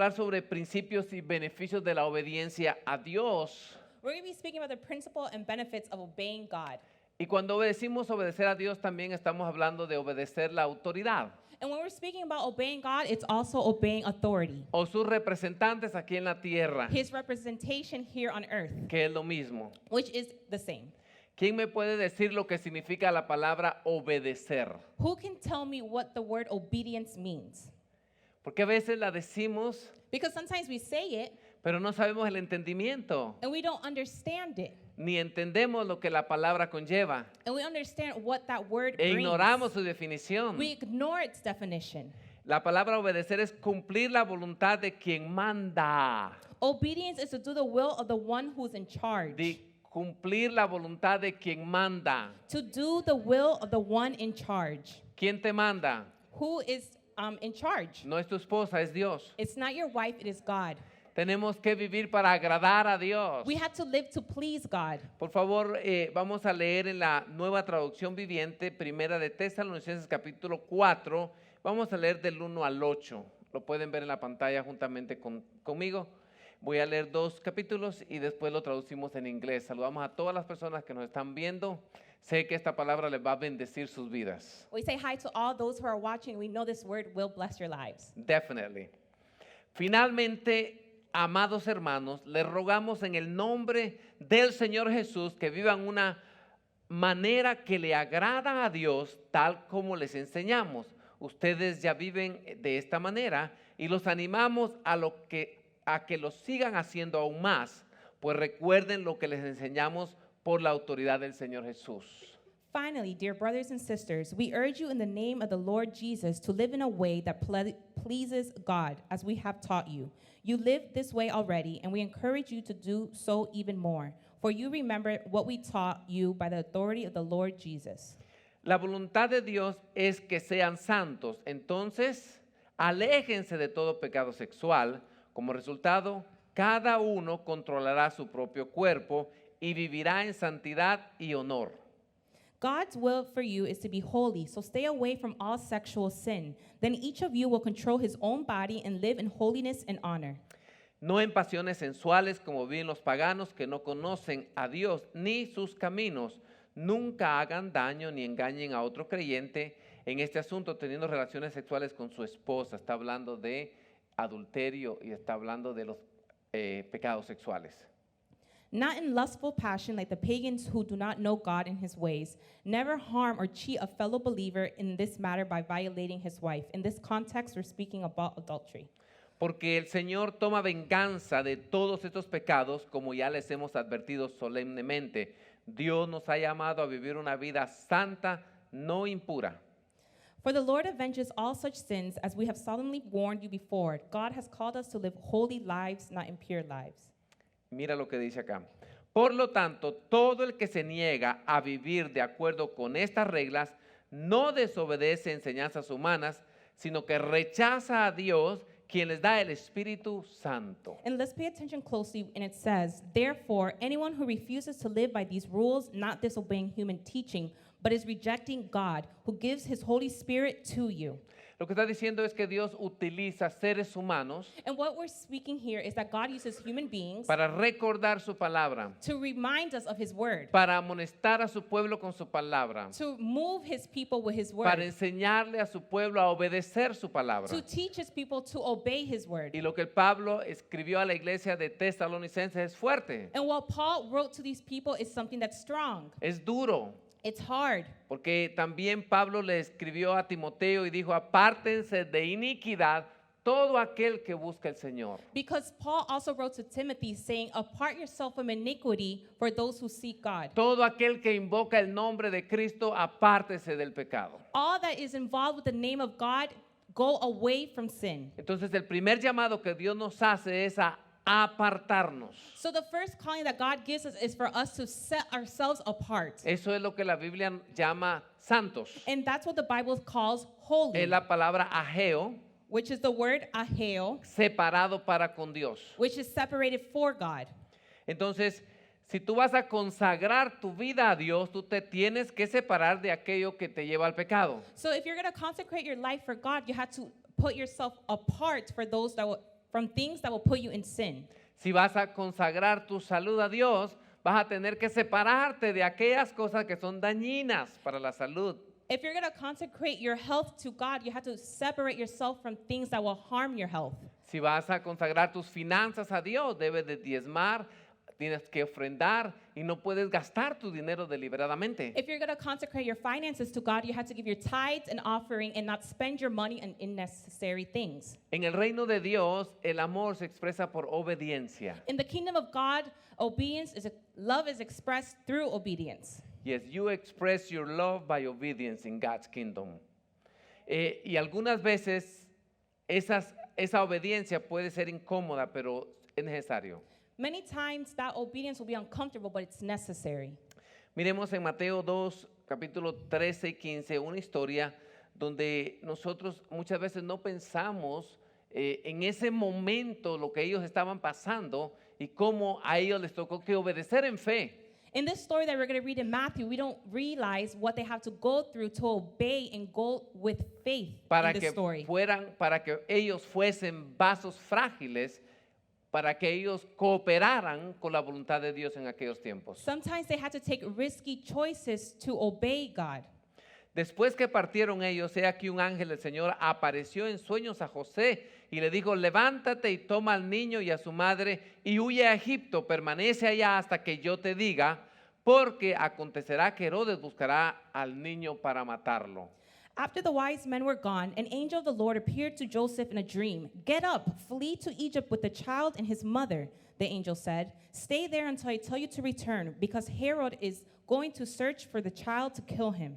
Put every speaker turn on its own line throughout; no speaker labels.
hablar sobre principios y beneficios de la obediencia a Dios.
We're going to be speaking about the principle and benefits of obeying God.
Y cuando decimos obedecer a Dios, también estamos hablando de obedecer la autoridad
And when we're speaking about obeying God, it's also obeying authority,
o sus representantes aquí en la tierra,
His representation here on earth,
que es lo mismo.
which is the same.
¿Quién me puede decir lo que significa la palabra obedecer?
Who can tell me what the word obedience means?
Porque a veces la decimos,
Because sometimes we say it
pero no sabemos el entendimiento,
and we don't understand it.
ni entendemos lo que la palabra conlleva,
And we understand what that word
e
brings.
ignoramos su definición.
We ignore its definition.
La palabra obedecer es cumplir la voluntad de quien manda.
Obedience is to do the will of the one who's in charge.
De cumplir la voluntad de quien manda.
To do the will of the one in charge.
¿Quién te manda?
Who is in charge?
No es tu esposa, es Dios.
It's not your wife, it is God.
Tenemos que vivir para agradar a Dios.
We have to live to please God.
Por favor, vamos a leer en la Nueva Traducción Viviente, Primera de Tesalonicenses capítulo 4. Vamos a leer del 1 al 8. Lo pueden ver en la pantalla juntamente conmigo. Voy a leer 2 capítulos y después lo traducimos en inglés. Saludamos a todas las personas que nos están viendo. Sé que esta palabra les va a bendecir sus vidas.
We say hi to all those who are watching. We know this word will bless your lives.
Definitely. Finalmente, amados hermanos, les rogamos en el nombre del Señor Jesús que vivan una manera que le agrada a Dios, tal como les enseñamos. Ustedes ya viven de esta manera y los animamos a que lo sigan haciendo aún más, pues recuerden lo que les enseñamos por la autoridad del Señor Jesús.
Finally, dear brothers and sisters, we urge you in the name of the Lord Jesus to live in a way that pleases God, as we have taught you. You live this way already, and we encourage you to do so even more. For you remember what we taught you by the authority of the Lord Jesus.
La voluntad de Dios es que sean santos, entonces aléjense de todo pecado sexual. Como resultado, cada uno controlará su propio cuerpo y vivirá en santidad y honor.
God's will for you is to be holy, so stay away from all sexual sin. Then each of you will control his own body and live in holiness and honor.
No en pasiones sensuales como viven los paganos que no conocen a Dios ni sus caminos. Nunca hagan daño ni engañen a otro creyente en este asunto teniendo relaciones sexuales con su esposa. Está hablando de adulterio y está hablando de los pecados sexuales.
Not in lustful passion like the pagans who do not know God in his ways. Never harm or cheat a fellow believer in this matter by violating his wife. In this context, we're speaking about adultery.
Porque el Señor toma venganza de todos estos pecados, como ya les hemos advertido solemnemente. Dios nos ha llamado a vivir una vida santa, no impura.
For the Lord avenges all such sins, as we have solemnly warned you before. God has called us to live holy lives, not impure lives.
Mira lo que dice acá. Por lo tanto, todo el que se niega a vivir de acuerdo con estas reglas no desobedece enseñanzas humanas, sino que rechaza a Dios, quien les da el Espíritu Santo.
And let's pay attention closely, and it says, therefore, anyone who refuses to live by these rules, not disobeying human teaching, but is rejecting God, who gives his Holy Spirit to you.
Lo que está diciendo es que Dios utiliza seres humanos
And what we're speaking here is that God uses human beings
para recordar su palabra,
to remind us of his word,
para amonestar a su pueblo con su palabra,
to move his people with his
para
word,
enseñarle a su pueblo a obedecer su palabra.
to teach his people to obey his word.
Y lo que el Pablo escribió a la iglesia de Tesalonicenses es fuerte,
And what Paul wrote to these people is something that's strong.
es duro.
It's hard.
Porque también Pablo le escribió a Timoteo y dijo, apártense de iniquidad todo aquel que busca el Señor.
Because Paul also wrote to Timothy saying, apart yourself from iniquity for those who seek God.
Todo aquel que invoca el nombre de Cristo, apártese del pecado.
All that is involved with the name of God, go away from sin.
Entonces el primer llamado que Dios nos hace es a apartarnos.
So the first calling that God gives us is for us to set ourselves apart.
Eso es lo que la Biblia llama santos.
And that's what the Bible calls holy,
Es la palabra ageo,
which is the word aheo,
separado para con Dios.
which is separated for God.
Entonces, si tú vas a consagrar tu vida a Dios, tú te tienes que separar de aquello que te lleva al pecado.
So if you're going to consecrate your life for God, you have to put yourself apart for those that will from things that will put you in sin.
Si vas a consagrar tu salud a Dios, vas a tener que separarte de aquellas cosas que son dañinas para la salud.
If you're going to consecrate your health to God, you have to separate yourself from things that will harm your health.
Si vas a consagrar tus finanzas a Dios, debes de diezmar, tienes que ofrendar y no puedes gastar tu dinero deliberadamente.
If you're going to consecrate your finances to God, you have to give your tithes and offering and not spend your money on unnecessary things.
En el reino de Dios, el amor se expresa por obediencia.
In the kingdom of God, love is expressed through obedience.
Yes, you express your love by obedience in God's kingdom. Y algunas veces esa obediencia puede ser incómoda, pero es necesario.
Many times that obedience will be uncomfortable, but it's necessary.
Miremos en Mateo 2, capítulo 13 y 15, una historia donde nosotros muchas veces no pensamos en ese momento lo que ellos estaban pasando y cómo a ellos les tocó que obedecer en fe.
In this story that we're going to read in Matthew, we don't realize what they have to go through to obey and go with faith
Para
in this
que
story.
para que ellos fuesen vasos frágiles, para que ellos cooperaran con la voluntad de Dios en aquellos tiempos.
Sometimes they had to take risky choices to obey God.
Después que partieron ellos, he aquí un ángel del Señor apareció en sueños a José y le dijo: levántate y toma al niño y a su madre y huye a Egipto, permanece allá hasta que yo te diga, porque acontecerá que Herodes buscará al niño para matarlo.
After the wise men were gone, an angel of the Lord appeared to Joseph in a dream. Get up, flee to Egypt with the child and his mother, the angel said. Stay there until I tell you to return, because Herod is going to search for the child to kill him.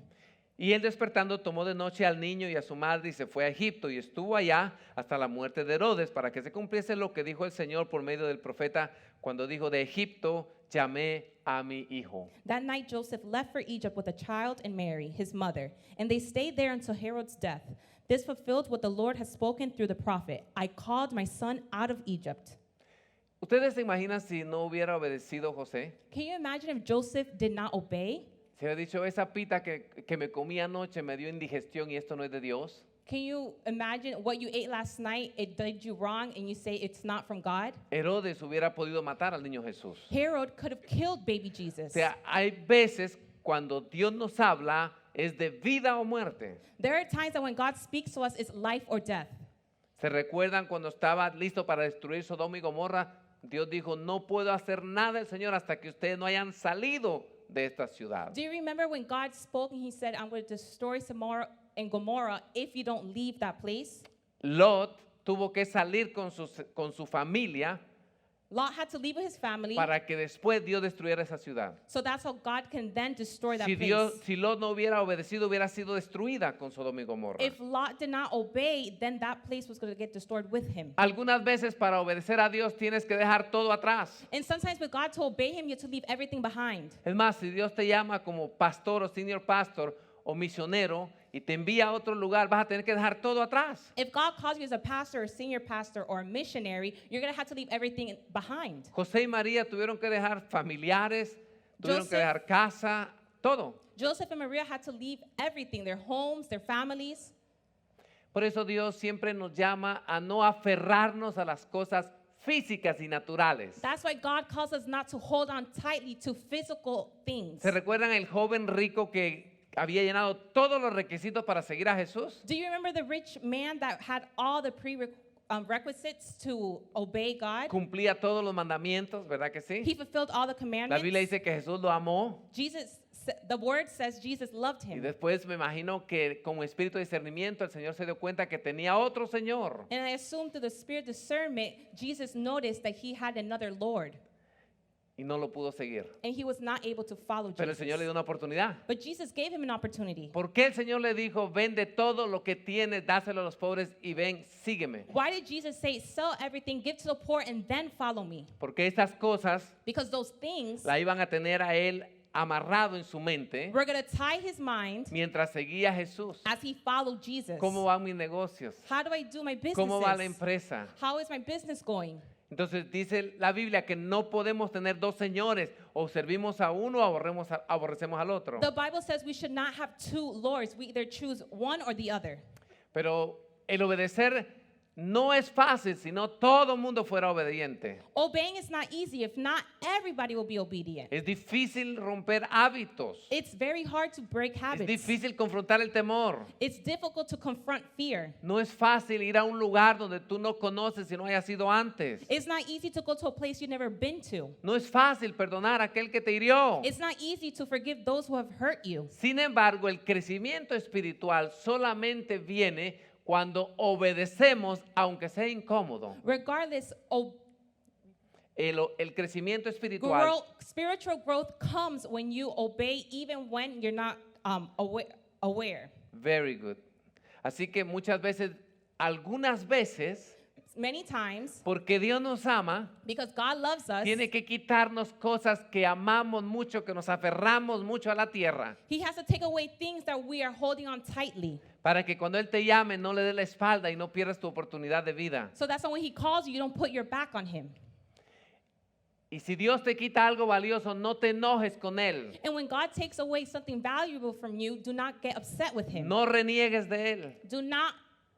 Y él despertando tomó de noche al niño y a su madre y se fue a Egipto y estuvo allá hasta la muerte de Herodes, para que se cumpliese lo que dijo el Señor por medio del profeta cuando dijo: de Egipto llamé a mi hijo.
That night Joseph left for Egypt with the child and Mary, his mother, and they stayed there until Herod's death. This fulfilled what the Lord has spoken through the prophet. I called my son out of Egypt.
¿Ustedes se imaginan si no hubiera obedecido José?
Can you imagine if Joseph did not obey?
Se hubiera dicho: esa pita que me comí anoche me dio indigestión y esto no es de Dios.
Can you imagine what you ate last night, it did you wrong, and you say it's not from God?
Herodes hubiera podido matar al niño Jesús.
Herod could have killed baby
O
Jesus.
sea, hay veces cuando Dios nos habla es de vida o muerte.
There are times that when God speaks to us, it's life or death.
¿Se recuerdan cuando estaba listo para destruir Sodoma y Gomorra? Dios dijo: no puedo hacer nada el Señor hasta que ustedes no hayan salido de esta ciudad.
Do you remember when God spoke and he said, I'm going to destroy Sodom and Gomorrah if you don't leave that place?
Lot tuvo que salir con su familia
Lot had to leave with his family,
para que después Dios destruyera esa ciudad.
so that's how God can then destroy that
Si
place.
Lot no hubiera obedecido, hubiera sido destruida con Sodoma y Gomorra.
If Lot did not obey, then that place was going to get destroyed with him.
Algunas veces para obedecer a Dios tienes que dejar todo atrás.
And sometimes with God to obey him, you have to leave everything behind.
Es más, si Dios te llama como pastor o senior pastor o misionero y te envía a otro lugar, vas a tener que dejar todo atrás.
If God calls you as a pastor, a senior pastor, or a missionary, you're going to have to leave everything behind.
José y María tuvieron que dejar familiares, tuvieron que
Joseph-
dejar casa, todo.
Joseph and Maria had to leave everything, their homes, their families.
Por eso Dios siempre nos llama a no aferrarnos a las cosas físicas y naturales.
That's why God calls us not to hold on tightly to physical things.
¿Se recuerdan el joven rico que había llenado todos los requisitos para seguir a Jesús?
Do you remember the rich man that had all the prerequisites to obey God?
Cumplía todos los mandamientos, ¿verdad que
He
sí?
fulfilled all the
La
commandments.
Biblia dice que Jesús lo amó
The word says Jesus loved
y
him.
después me imagino que con espíritu de discernimiento el Señor se dio cuenta que tenía otro Señor.
And I assume through the spirit discernment, Jesus noticed that he had another Lord.
Y no lo pudo seguir.
And he was not able to follow
Pero el Señor le dio
Jesus.
una oportunidad.
But Jesus gave him an opportunity.
¿Por qué el Señor le dijo: vende todo lo que tienes, dáselo a los pobres y ven, sígueme?
Why did Jesus say, sell everything, give to the poor, and then follow me?
Porque estas cosas
Because those things
la iban a tener a él amarrado en su mente
were going to tie his mind
mientras seguía a Jesús.
as he followed Jesus.
¿Cómo van mis negocios?
How do I do my business?
¿Cómo va la empresa?
How is my business going?
Entonces dice la Biblia que no podemos tener dos señores, o servimos a uno o aborrecemos al otro.
The Bible says we should not have two lords. We either choose one or the other.
Pero el obedecer No es fácil si no todo el mundo fuera obediente.
Obeying is not easy. If not, everybody will be obedient.
Es difícil romper hábitos.
It's very hard to break
Es
habits.
difícil confrontar el temor.
It's difficult to confront fear.
No es fácil ir a un lugar donde tú no conoces y no hayas ido antes.
It's not easy to go to a place you've never been to.
No es fácil perdonar a aquel que te hirió.
It's not easy to forgive those who have hurt you.
Sin embargo, el crecimiento espiritual solamente viene cuando obedecemos, aunque sea incómodo.
Regardless,
El crecimiento espiritual
spiritual growth comes when you obey even when you're not aware.
Very good. Así que muchas veces, algunas veces,
Many times,
porque Dios nos ama,
because God loves us,
tiene que quitarnos cosas que amamos mucho, que nos aferramos mucho a la tierra,
He has to take away things that we are holding on tightly.
para que cuando Él te llame no le des la espalda y no pierdas tu oportunidad de vida.
So that's why when He calls you, you don't put your back on Him.
Y si Dios te quita algo valioso, no te enojes con Él.
And when God takes away something valuable from you, do not get upset with Him.
No reniegues de Él.
Do not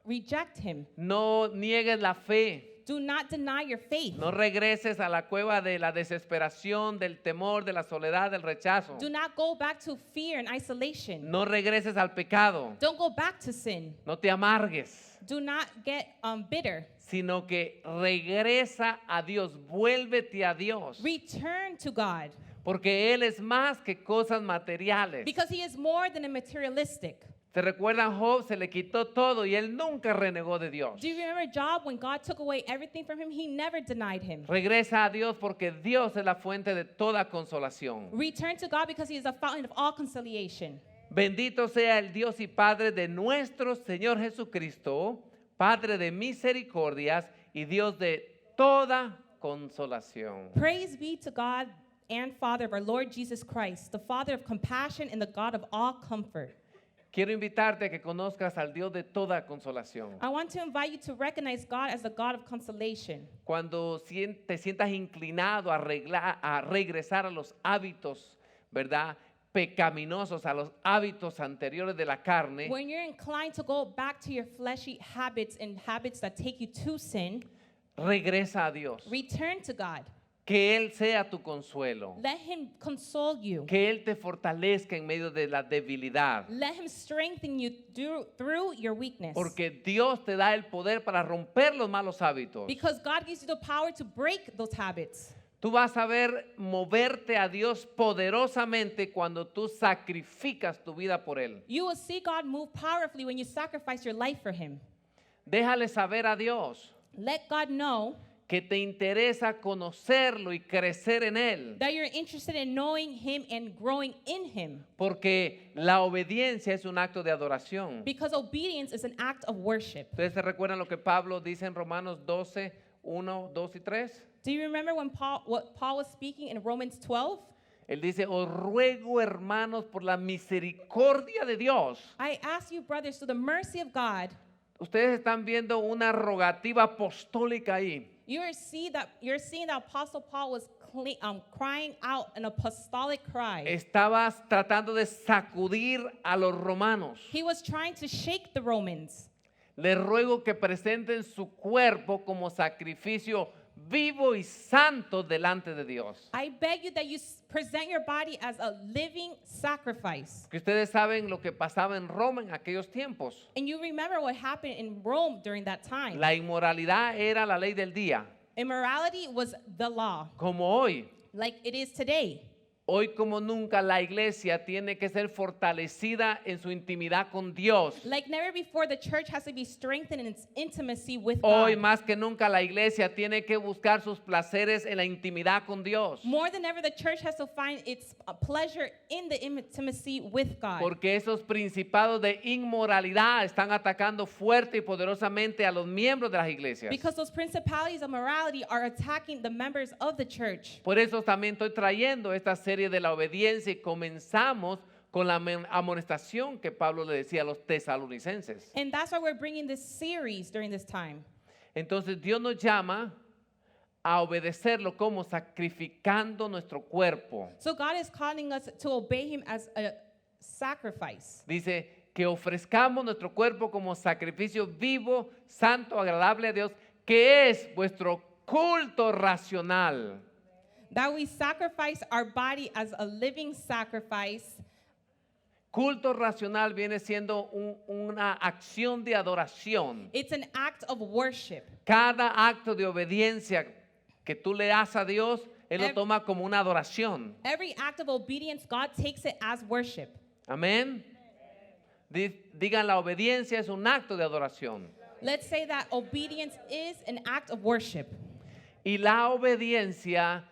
reject Him.
No niegues la fe.
Do not deny your faith.
No regreses a la cueva de la desesperación, del temor, de la soledad, del rechazo.
Do not go back to fear and isolation.
No regreses al pecado.
Don't go back to sin.
No te amargues,
Do not get bitter.
sino que regresa a Dios. Vuélvete a Dios.
Return to God
Porque Él es más que cosas materiales.
because He is more than a materialistic.
¿Se recuerdan Job? Se le quitó todo y él nunca renegó de Dios.
Do you remember Job when God took away everything from him? He never denied him.
Regresa a Dios porque Dios es la fuente de toda consolación.
Return to God because He is the fountain of all conciliation.
Bendito sea el Dios y Padre de nuestro Señor Jesucristo, Padre de misericordias y Dios de toda consolación.
Praise be to God and Father of our Lord Jesus Christ, the Father of compassion and the God of all comfort.
Quiero invitarte a que conozcas al Dios de toda consolación.
I want to invite you to recognize God as the God of consolation.
Cuando te sientas inclinado a regresar a los hábitos, ¿verdad? Pecaminosos, a los hábitos anteriores de la carne,
When you're inclined to go back to your fleshy habits and habits that take you to sin,
regresa a Dios.
return to God.
Que Él sea tu consuelo.
Let Him console you.
Que Él te fortalezca en medio de la debilidad.
Let Him strengthen you through your weakness.
Porque Dios te da el poder para romper los malos hábitos.
Because God gives you the power to break those habits.
Tú vas a ver moverte a Dios poderosamente cuando tú sacrificas tu vida por Él.
You will see God move powerfully when you sacrifice your life for Him.
Déjale saber a Dios
Let God know
que te interesa conocerlo y crecer en Él.
that you're interested in knowing Him and growing in Him.
Porque la obediencia es un acto de adoración.
Because obedience is an act of worship.
¿Ustedes se recuerdan lo que Pablo dice en Romanos 12, 1, 2 y 3?
Do you remember what Paul was speaking in Romans 12?
Él dice, os ruego hermanos por la misericordia de Dios.
I ask you, brothers, through the mercy of God,
Ustedes están viendo una rogativa apostólica ahí.
you're seeing that Apostle Paul was crying out an apostolic cry.
Estabas tratando de sacudir a los romanos.
He was trying to shake the Romans.
Les ruego que presenten su cuerpo como sacrificio vivo y santo delante de Dios.
I beg you that you present your body as a living sacrifice.
Que ustedes saben lo que pasaba en Roma en aquellos tiempos.
And you remember what happened in Rome during that time.
La inmoralidad era la ley del día,
Immorality was the law,
como hoy.
like it is today.
Hoy como nunca la iglesia tiene que ser fortalecida en su intimidad con Dios.
Like never before, the church has to be strengthened in its intimacy with
Hoy
God.
más que nunca la iglesia tiene que buscar sus placeres en la intimidad con Dios.
More than ever, the church has to find its pleasure in the intimacy with God.
Porque esos principados de inmoralidad están atacando fuerte y poderosamente a los miembros de las iglesias.
Because those principalities of morality are attacking the members of the church.
Por eso también estoy trayendo esta serie de la obediencia y comenzamos con la amonestación que Pablo le decía a los tesalonicenses.
And that's why we're bringing this series during this time.
Entonces Dios nos llama a obedecerlo como sacrificando nuestro cuerpo.
So God is calling us to obey Him as a sacrifice.
Dice, que ofrezcamos nuestro cuerpo como sacrificio vivo, santo, agradable a Dios, que es vuestro culto racional.
That we sacrifice our body as a living sacrifice.
Culto racional viene siendo una acción de adoración.
It's an act of worship.
Cada acto de obediencia que tú le das a Dios, Él lo
Ev-
toma como una adoración.
Every act of obedience, God takes it as worship.
Amén. Digan, la obediencia es un acto de adoración.
Let's say that obedience is an act of worship.
Y la obediencia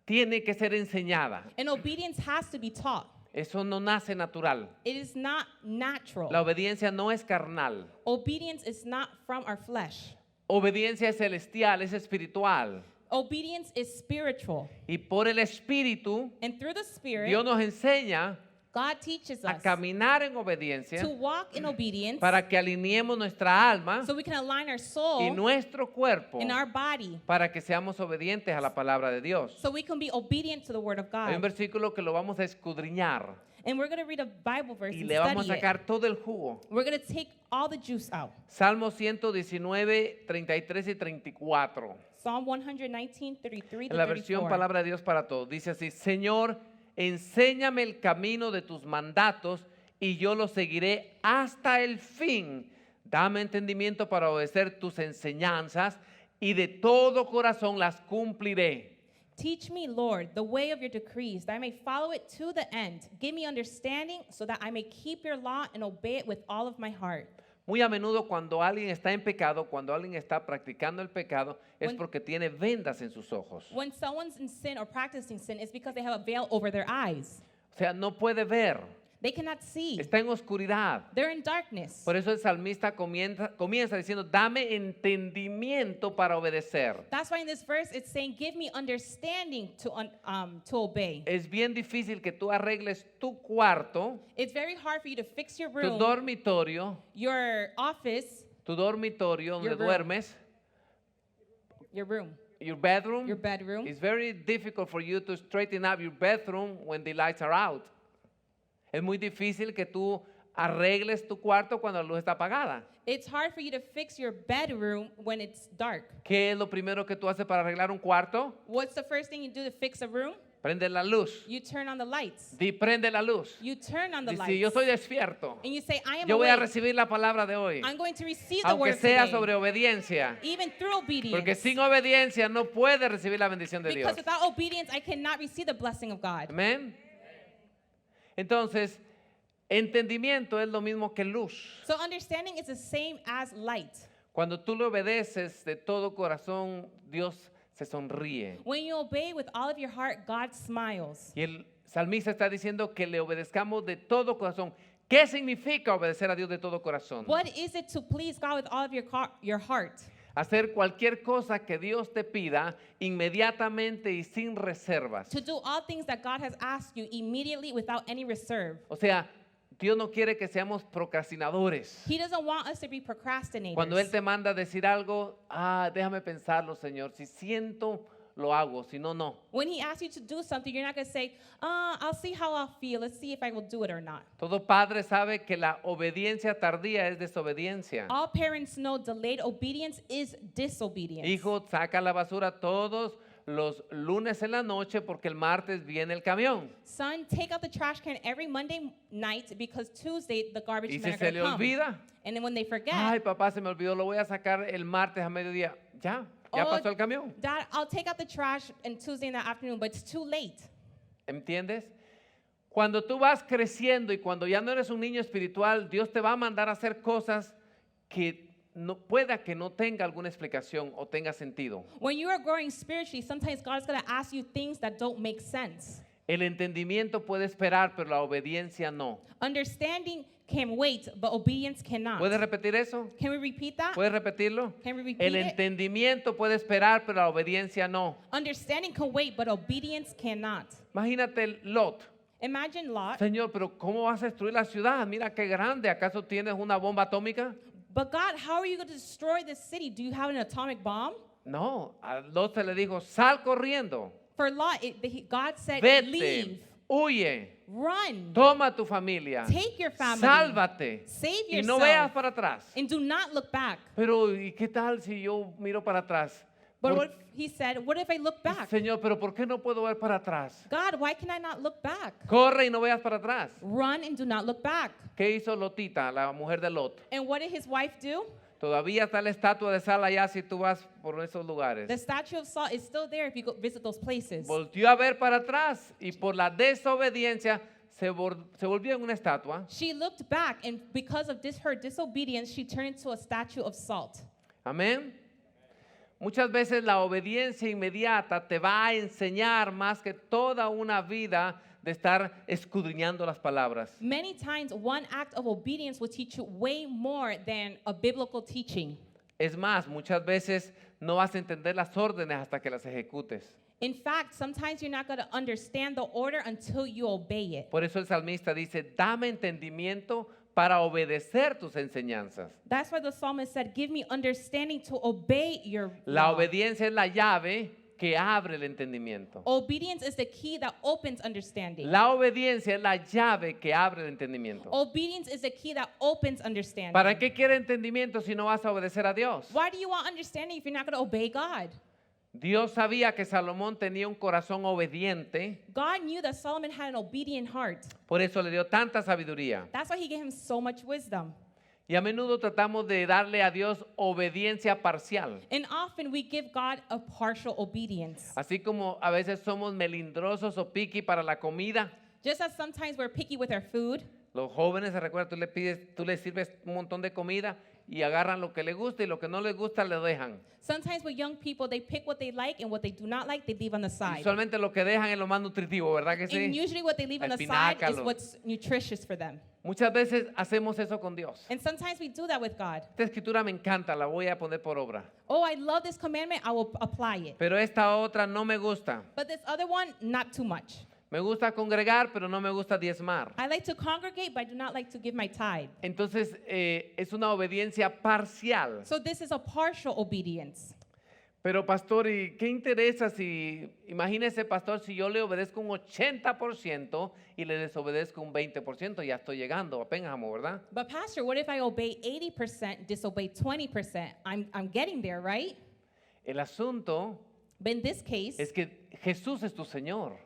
tiene que ser enseñada.
And obedience has to be taught.
Eso no nace natural.
It is not natural.
La obediencia no es carnal.
Obedience is not from our flesh.
Obediencia es celestial, es espiritual.
Obedience is spiritual.
Y por el Espíritu,
And through the Spirit,
Dios nos enseña
God teaches
a
us
caminar en obediencia
to walk in obedience
para que alineemos nuestra alma
so we can align our
y
soul
nuestro cuerpo
and our body
para que seamos obedientes a la palabra de Dios.
so we can be obedient to the Word of
Hay un
God.
versículo que lo vamos a escudriñar
And we're going to read a Bible verse
y
and
le vamos a
study it.
sacar todo el jugo.
We're going to take all the juice out.
Salmo 119, 33 y 34.
Psalm 119, 33
En la
to
versión
34.
Palabra de Dios para Todos. Dice así: Señor, enséñame el camino de tus mandatos y yo lo seguiré hasta el fin. Dame entendimiento para obedecer tus enseñanzas y de todo corazón las cumpliré.
Teach me, Lord, the way of your decrees, that I may follow it to the end. Give me understanding so that I may keep your law and obey it with all of my heart.
Muy a menudo cuando alguien está en pecado, cuando alguien está practicando el pecado, es
When-
porque tiene vendas en sus ojos.
When someone's in sin or practicing sin, it's because they have a veil over their eyes.
O sea, no puede ver,
They cannot see.
está en oscuridad.
They're in darkness.
Por eso el salmista comienza diciendo, dame entendimiento para obedecer.
That's why in this verse it's saying, give me understanding to obey.
Es bien difícil que tú arregles tu cuarto,
It's very hard for you to fix your
tu
room,
dormitorio,
your office,
donde
Your room.
duermes,
your room,
your bedroom.
your bedroom.
It's very difficult for you to straighten up your bedroom when the lights are out. Es muy difícil que tú arregles tu cuarto cuando la luz está apagada.
It's hard for you to fix your bedroom when it's dark.
¿Qué es lo primero que tú haces para arreglar un cuarto?
What's the first thing you do to fix a room?
Prende la luz.
You turn on the lights.
Prende la luz.
You turn on the
Dice, yo
lights.
soy despierto.
And you say, I am
Yo voy a
awake.
recibir la palabra de hoy.
I'm going to receive the
Aunque
word
sea
today.
sobre obediencia.
Even through obedience.
Porque sin obediencia no puede recibir la bendición de Dios.
Because without obedience, I cannot receive the blessing of God.
Amén. Entonces, entendimiento es lo mismo que luz.
So understanding is the same as light.
Cuando tú le obedeces de todo corazón, Dios se sonríe.
When you obey with all of your heart, God smiles.
Y el salmista está diciendo que le obedezcamos de todo corazón. ¿Qué significa obedecer a Dios de todo corazón?
What is it to please God with all of your heart?
Hacer cualquier cosa que Dios te pida inmediatamente y sin reservas.
To do all things that God has asked you immediately without any reserve.
O sea, Dios no quiere que seamos procrastinadores.
He doesn't want us to be procrastinators.
Cuando Él te manda a decir algo, déjame pensarlo, Señor. Si siento, lo hago. Si no, no.
When he asks you to do something, you're not going to say, I'll see how I'll feel. Let's see if I will do it or not.
Todo padre sabe que la obediencia tardía es desobediencia.
All parents know delayed obedience is disobedience.
Hijo, saca la basura todos los lunes en la noche porque el martes viene el camión.
Son, take out the trash can every Monday night because Tuesday the garbage
Y
men
si
are
se
going
le
to come.
olvida,
And then when they forget,
ay papá, se me olvidó, lo voy a sacar el martes a mediodía. Ya pasó el camión.
Dad, I'll take out the trash on Tuesday in the afternoon, but it's too late.
¿Entiendes? Cuando tú vas creciendo y cuando ya no eres un niño espiritual, Dios te va a mandar a hacer cosas que pueda que no tenga alguna explicación o tenga sentido.
When you are growing spiritually, sometimes God's going to ask you things that don't make sense.
El entendimiento puede esperar, pero la obediencia no.
Understanding can wait, but obedience cannot.
¿Puedes repetir eso?
Can we repeat that?
¿Puedes repetirlo?
Can we repeat
El
it?
entendimiento puede esperar, pero la obediencia no.
Understanding can wait, but obedience cannot.
Imagínate Lot.
Imagine Lot.
Señor, pero ¿cómo vas a destruir la ciudad? Mira qué grande. ¿Acaso tienes una bomba atómica?
But God, how are you going to destroy this city? Do you have an atomic bomb?
No, a Lot se le dijo, sal corriendo.
For Lot, God said,
Vete.
leave.
huye,
Run.
toma tu familia,
Take your family.
sálvate
Save
y no veas
yourself.
para atrás.
And do not look back.
Pero ¿y qué tal si yo miro para atrás?
But
Por-
what he said, what if I look back?
Señor, pero ¿por qué no puedo ver para atrás?
God, why can I not look back?
Corre y no veas para atrás.
Run and do not look back.
¿Qué hizo Lotita, la mujer de Lot?
And what did his wife do?
Todavía está la estatua de sal allá si tú vas por esos lugares.
The statue of salt is still there if you go visit those places.
Volvió a ver para atrás y por la desobediencia se volvió en una estatua.
She looked back, and because of her disobedience, she turned into a statue of salt.
Amén. Muchas veces la obediencia inmediata te va a enseñar más que toda una vida de estar escudriñando las palabras.
Many times, one act of obedience will teach you way more than a biblical teaching.
Es más, muchas veces no vas a entender las órdenes hasta que las ejecutes.
In fact, sometimes you're not going to understand the order until you obey it.
Por eso el salmista dice, dame entendimiento para obedecer tus enseñanzas.
That's why the psalmist said, give me understanding to obey your
La
law.
obediencia es la llave que abre el entendimiento.
Obedience is the key that opens understanding.
La obediencia es la llave que abre el entendimiento.
Obedience is the key that opens understanding.
¿Para qué quiere entendimiento si no vas a obedecer a Dios?
Why do you want understanding if you're not going to obey God?
Dios sabía que Salomón tenía un corazón obediente,
God knew that Solomon had an obedient heart.
por eso le dio tanta sabiduría.
That's why he gave him so much wisdom.
Y a menudo tratamos de darle a Dios obediencia parcial.
And often we give God a partial obedience.
Así como a veces somos melindrosos o picky para la comida.
Just as sometimes we're picky with our food.
Los jóvenes, se recuerda, tú les sirves un montón de comida y agarran lo que les gusta y lo que no les gusta le dejan.
Sometimes with young people, they pick what they like, and what they do not like, they leave on the
Y
side.
usualmente lo que dejan es lo más nutritivo, ¿verdad que
And
sí?
usually what they leave on
La
the side
espinaca,
is what's nutritious for them.
Muchas veces hacemos eso con Dios.
And sometimes we do that with God.
Esta escritura me encanta, la voy a poner por obra.
Oh, I love this commandment, I will apply it.
Pero esta otra no me gusta.
But this other one, not too much.
Me gusta congregar, pero no me gusta diezmar.
I like to congregate, but I do not like to give my tithe.
Entonces es una obediencia parcial.
So this is a partial obedience.
Pero pastor, ¿y qué interesa si, imagínese pastor, si yo le obedezco un 80% y le desobedezco un 20%? Ya estoy llegando a Pénjamo, ¿verdad?
But pastor, what if I obey 80%, disobey 20%? I'm getting there, right?
El asunto
But in this case,
es que Jesús es tu Señor.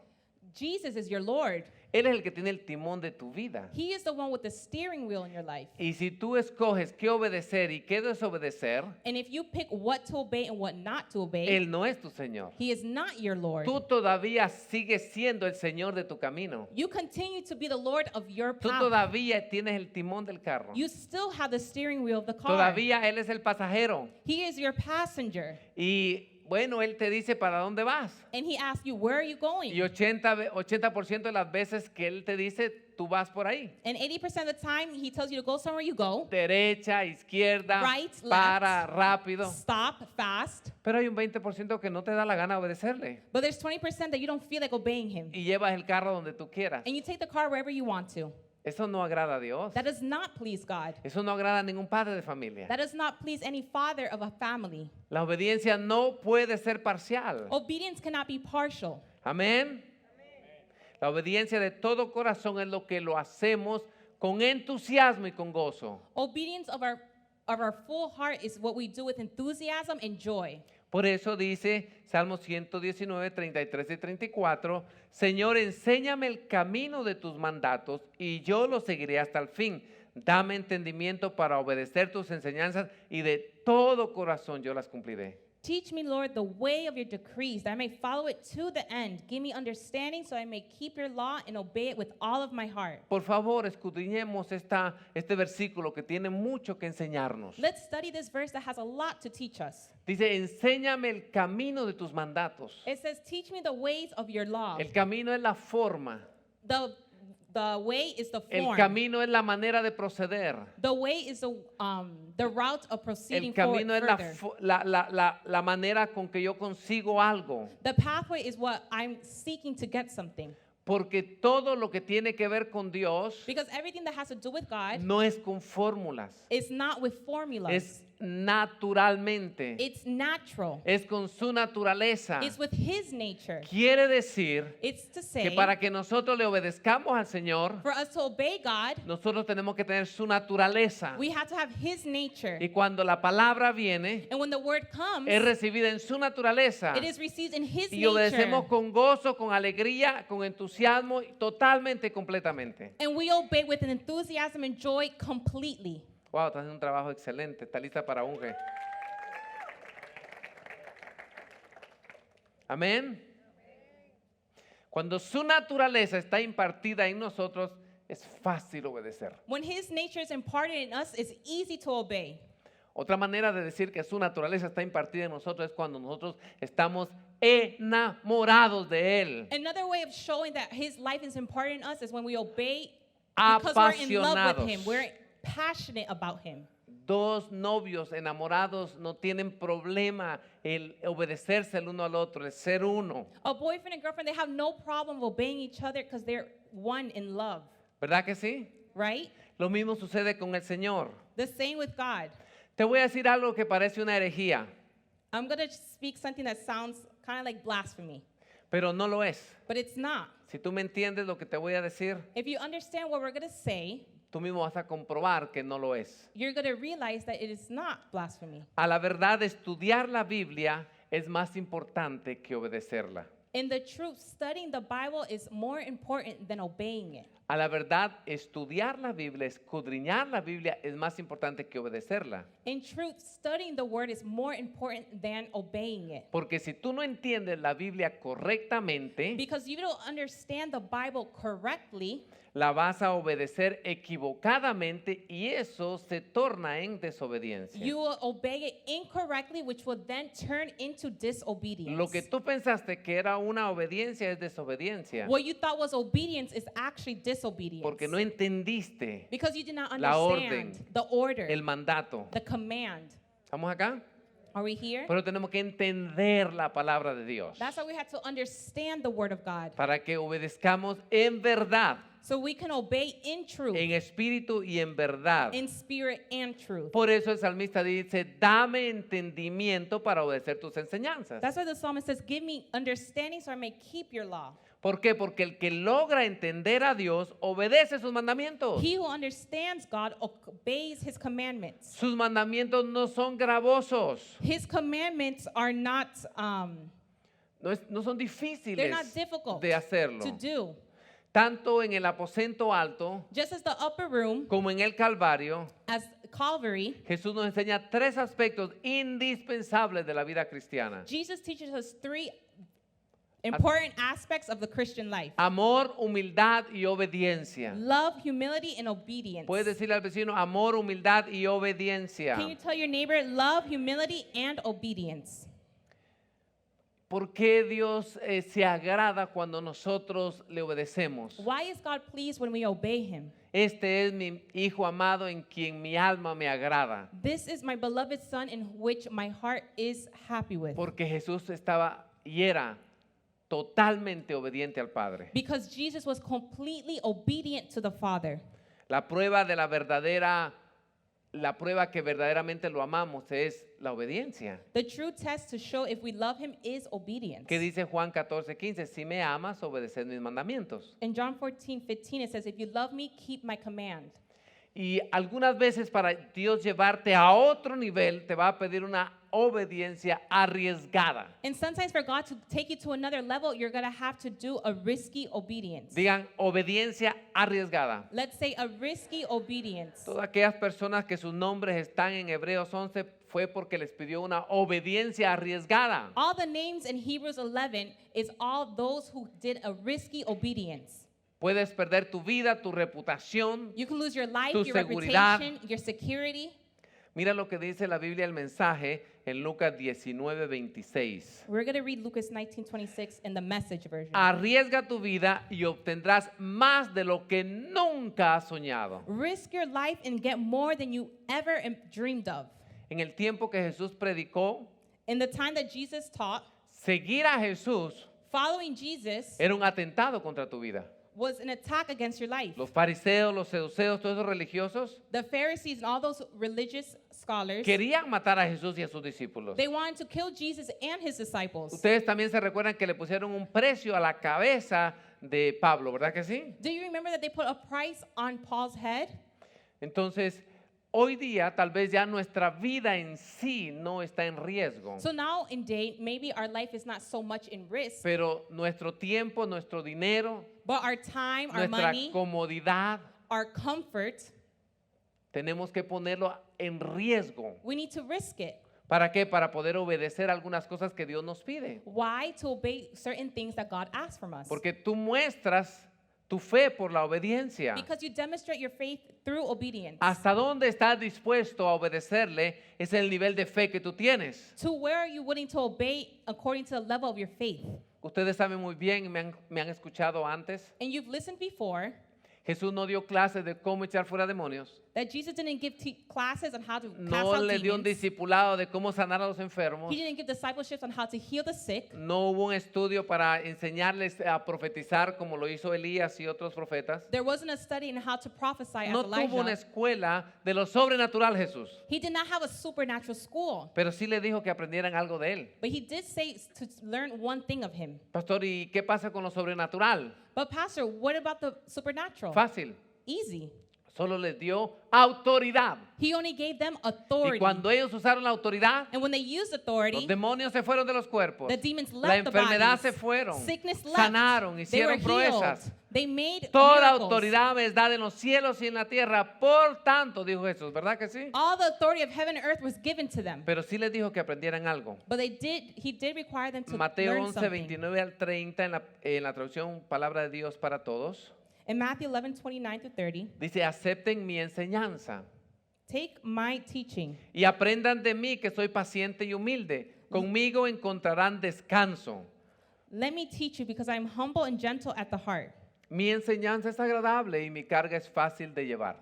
Jesus is your Lord.
Él es el que tiene el timón de tu vida.
He is the one with the steering wheel in your life.
Y si tú escoges qué obedecer y qué desobedecer,
And if you pick what to obey and what not to obey,
Él no es tu Señor.
He is not your Lord.
Tú todavía sigues siendo el Señor de tu camino.
You continue to be the Lord of your
Tú
path.
todavía tienes el timón del carro.
You still have the steering wheel of the car.
Todavía Él es el pasajero.
He is your passenger.
Y bueno, Él te dice para dónde vas.
And He asks you, where are you going?
Y 80% de las veces que Él te dice, tú vas por ahí.
And 80% of the time, He tells you to go somewhere, you go.
Derecha, izquierda,
Right,
para,
left.
rápido.
Stop, fast.
Pero hay un 20% que no te da la gana obedecerle.
But there's 20% that you don't feel like obeying Him.
Y llevas el carro donde tú quieras.
And you take the car wherever you want to.
Eso no agrada a Dios.
That does not please God.
Eso no agrada a ningún padre de familia.
That does not please any father of a family.
La obediencia no puede ser parcial.
Obedience cannot be partial.
Amén. La obediencia de todo corazón es lo que lo hacemos con entusiasmo y con gozo.
Obedience of our full heart is what we do with enthusiasm and joy.
Por eso dice Salmo 119, 33 y 34, Señor, enséñame el camino de tus mandatos y yo lo seguiré hasta el fin. Dame entendimiento para obedecer tus enseñanzas y de todo corazón yo las cumpliré.
Teach me, Lord, the way of your decrees, that I may follow it to the end. Give me understanding so I may keep your law and obey it with all of my heart.
Por favor, escudriñemos este versículo que tiene mucho que enseñarnos.
Let's study this verse that has a lot to teach us.
Dice, enséñame el camino de tus mandatos.
It says, teach me the ways of your law.
El camino es la forma.
The way is the
El
form.
camino es la manera de proceder.
The way is the route of proceeding
El camino es
further.
la manera con que yo consigo algo.
The pathway is what I'm seeking to get something.
Porque todo lo que tiene que ver con Dios
Because everything that has to do with God
no es con fórmulas.
is not with formulas.
naturalmente,
It's natural.
es con su naturaleza.
It's with his nature.
Quiere decir
It's to
que
say,
para que nosotros le obedezcamos al Señor,
for us to obey God,
nosotros tenemos que tener su naturaleza.
we have to have his nature.
Y cuando la palabra viene,
And when the word comes,
es recibida en su naturaleza.
it is received in his
Y obedecemos
nature.
con gozo, con alegría, con entusiasmo, totalmente y completamente.
And we obey with an enthusiasm and joy completely.
Wow, estás haciendo un trabajo excelente. Está lista para unge. Amén. Cuando su naturaleza está impartida en nosotros, es fácil obedecer.
When his nature is imparted in us, it's easy to obey.
Otra manera de decir que su naturaleza está impartida en nosotros es cuando nosotros estamos enamorados de Él.
Another way of showing that his life is imparted in us is when we obey because we're in love with him.
Apasionados.
We're passionate about him.
Dos novios enamorados no tienen problema el obedecerse el uno al otro, el ser uno.
A boyfriend and girlfriend, they have no problem obeying each other because they're one in love,
¿Verdad que sí?
right?
Lo mismo sucede con el Señor.
The same with God.
Te voy a decir algo que parece una herejía,
I'm going to speak something that sounds kind of like blasphemy,
pero no lo es.
but it's not.
Si tú me entiendes lo que te voy a decir,
If you understand what we're going to say,
tú mismo vas a comprobar que no lo es.
you're going to realize that it is not blasphemy.
A la verdad, estudiar la Biblia es más importante que obedecerla.
In the truth, studying the Bible is more important than obeying it.
A la verdad, estudiar la Biblia, escudriñar la Biblia es más importante que obedecerla.
In truth, studying the word is more important than obeying it.
Porque si tú no entiendes la Biblia correctamente,
Because you don't understand the Bible correctly,
la vas a obedecer equivocadamente y eso se torna en desobediencia.
you will obey it incorrectly, which will then turn into disobedience.
Lo que tú pensaste que era una obediencia es desobediencia.
What you thought was obedience is actually disobedience.
Porque no entendiste
Because you did not
la
understand
orden,
the order,
el mandato.
the command.
¿Estamos acá?
Are we here?
Pero tenemos que entender la palabra de Dios
That's why we have to understand the word of God.
para que obedezcamos en verdad,
So we can obey in truth,
en espíritu y en verdad.
in spirit and truth.
Por eso el salmista dice, dame entendimiento para obedecer tus enseñanzas.
That's why the psalmist says, give me understanding so I may keep your law.
¿Por qué? Porque el que logra entender a Dios obedece sus mandamientos.
He who understands God obeys his commandments.
Sus mandamientos no son gravosos,
His commandments are not,
no son
they're
difíciles
not difficult
de hacerlo.
to do.
Tanto en el aposento alto
Just as the upper room,
como en el Calvario,
as Calvary,
Jesús nos enseña tres aspectos indispensables de la vida cristiana.
Jesus teaches us three important aspects of the Christian life:
Amor, humildad y obediencia.
love, humility, and obedience.
Puedes decirle al vecino, amor, humildad y obediencia.
Can you tell your neighbor love, humility, and obedience?
¿Por qué Dios se agrada cuando nosotros le obedecemos?
Why is God pleased when we obey him?
Este es mi hijo amado en quien mi alma me agrada.
This is my beloved son in which my heart is happy with.
Porque Jesús estaba y era totalmente obediente al Padre.
Because Jesus was completely obedient to the Father.
La prueba que verdaderamente lo amamos es la obediencia.
The true test to show if we love him is obedience.
¿Qué dice Juan 14:15? Si me amas, obedeced mis mandamientos.
In John 14:15 it says, if you love me, keep my command.
Y algunas veces para Dios llevarte a otro nivel te va a pedir una obediencia arriesgada.
And sometimes for God to take you to another level, you're going to have to do a risky obedience.
Digan obediencia arriesgada.
Let's say a risky obedience.
Todas aquellas personas que sus nombres están en Hebreos 11 fue porque les pidió una obediencia arriesgada.
All the names in Hebrews 11 is all those who did a risky obedience.
Puedes perder tu vida, tu reputación.
You can lose your life,
Tu
your
seguridad.
reputation, your security.
Mira lo que dice la Biblia, el mensaje en Lucas 19:26.
We're going to read Lucas 19:26 in the Message version.
Arriesga tu vida y obtendrás más de lo que nunca has soñado.
Risk your life and get more than you ever dreamed of.
En el tiempo que Jesús predicó,
In the time that Jesus taught,
seguir a Jesús
Following Jesus
era un atentado contra tu vida.
was an attack against your life.
Los fariseos, los seduceos, todos esos religiosos
The Pharisees and all those religious scholars,
querían matar a Jesús y a sus discípulos.
they wanted to kill Jesus and his disciples.
Ustedes también se recuerdan que le pusieron un precio a la cabeza de Pablo, ¿verdad que sí?
Do you remember that they put a price on Paul's head?
Entonces, hoy día tal vez ya nuestra vida en sí no está en riesgo,
So now in day, maybe our life is not so much in risk,
pero nuestro tiempo, nuestro dinero,
but our time, our
nuestra
money,
comodidad,
our comfort,
tenemos que ponerlo en riesgo.
we need to risk it.
¿Para qué? Para poder obedecer algunas cosas que Dios nos pide.
Why? To obey certain things that God asks from us.
Porque tú muestras tu fe por la obediencia.
Because you demonstrate your faith through obedience.
¿Hasta dónde estás dispuesto a obedecerle? Es el nivel de fe que tú tienes.
To where are you willing to obey according to the level of your faith?
Ustedes saben muy bien, me han escuchado antes.
And you've listened before
Jesús no dio clases de cómo echar fuera demonios.
that Jesus didn't give classes on how to cast
No
out
le dio un
demons.
discipulado de cómo sanar a los enfermos.
He didn't give discipleships on how to heal the sick.
No hubo un estudio para enseñarles a profetizar como lo hizo Elías y otros profetas.
There wasn't a study in how to prophesy as
No tuvo una
Elijah.
escuela de lo sobrenatural Jesús.
He did not have a supernatural school,
Pero sí le dijo que aprendieran algo de él.
but he did say to learn one thing of him.
Pastor, ¿y qué pasa con lo sobrenatural?
But pastor, what about the supernatural?
Fácil.
Easy.
Solo les dio autoridad.
He only gave them
Y
authority.
cuando ellos usaron la autoridad,
And when they used
los
authority,
demonios se fueron de los cuerpos.
the demons
La
left the
enfermedad
bodies.
se fueron.
Sickness left.
Sanaron,
They were
hicieron proezas.
healed. They made
Toda
miracles.
autoridad me es dada en los cielos y en la tierra. Por tanto, dijo Jesús, ¿verdad que sí?
All the authority of heaven and earth was given to them.
Pero sí les dijo que aprendieran algo.
But he did require them to
Mateo
learn
11,
something.
29 al 30 en la traducción Palabra de Dios para Todos.
In Matthew 11:29 to 30,
Dice, acepten mi enseñanza
take my teaching.
y aprendan de mí que soy paciente y humilde. Conmigo encontrarán descanso.
Let me teach you because I am humble and gentle at the heart.
Mi enseñanza es agradable y mi carga es fácil de llevar.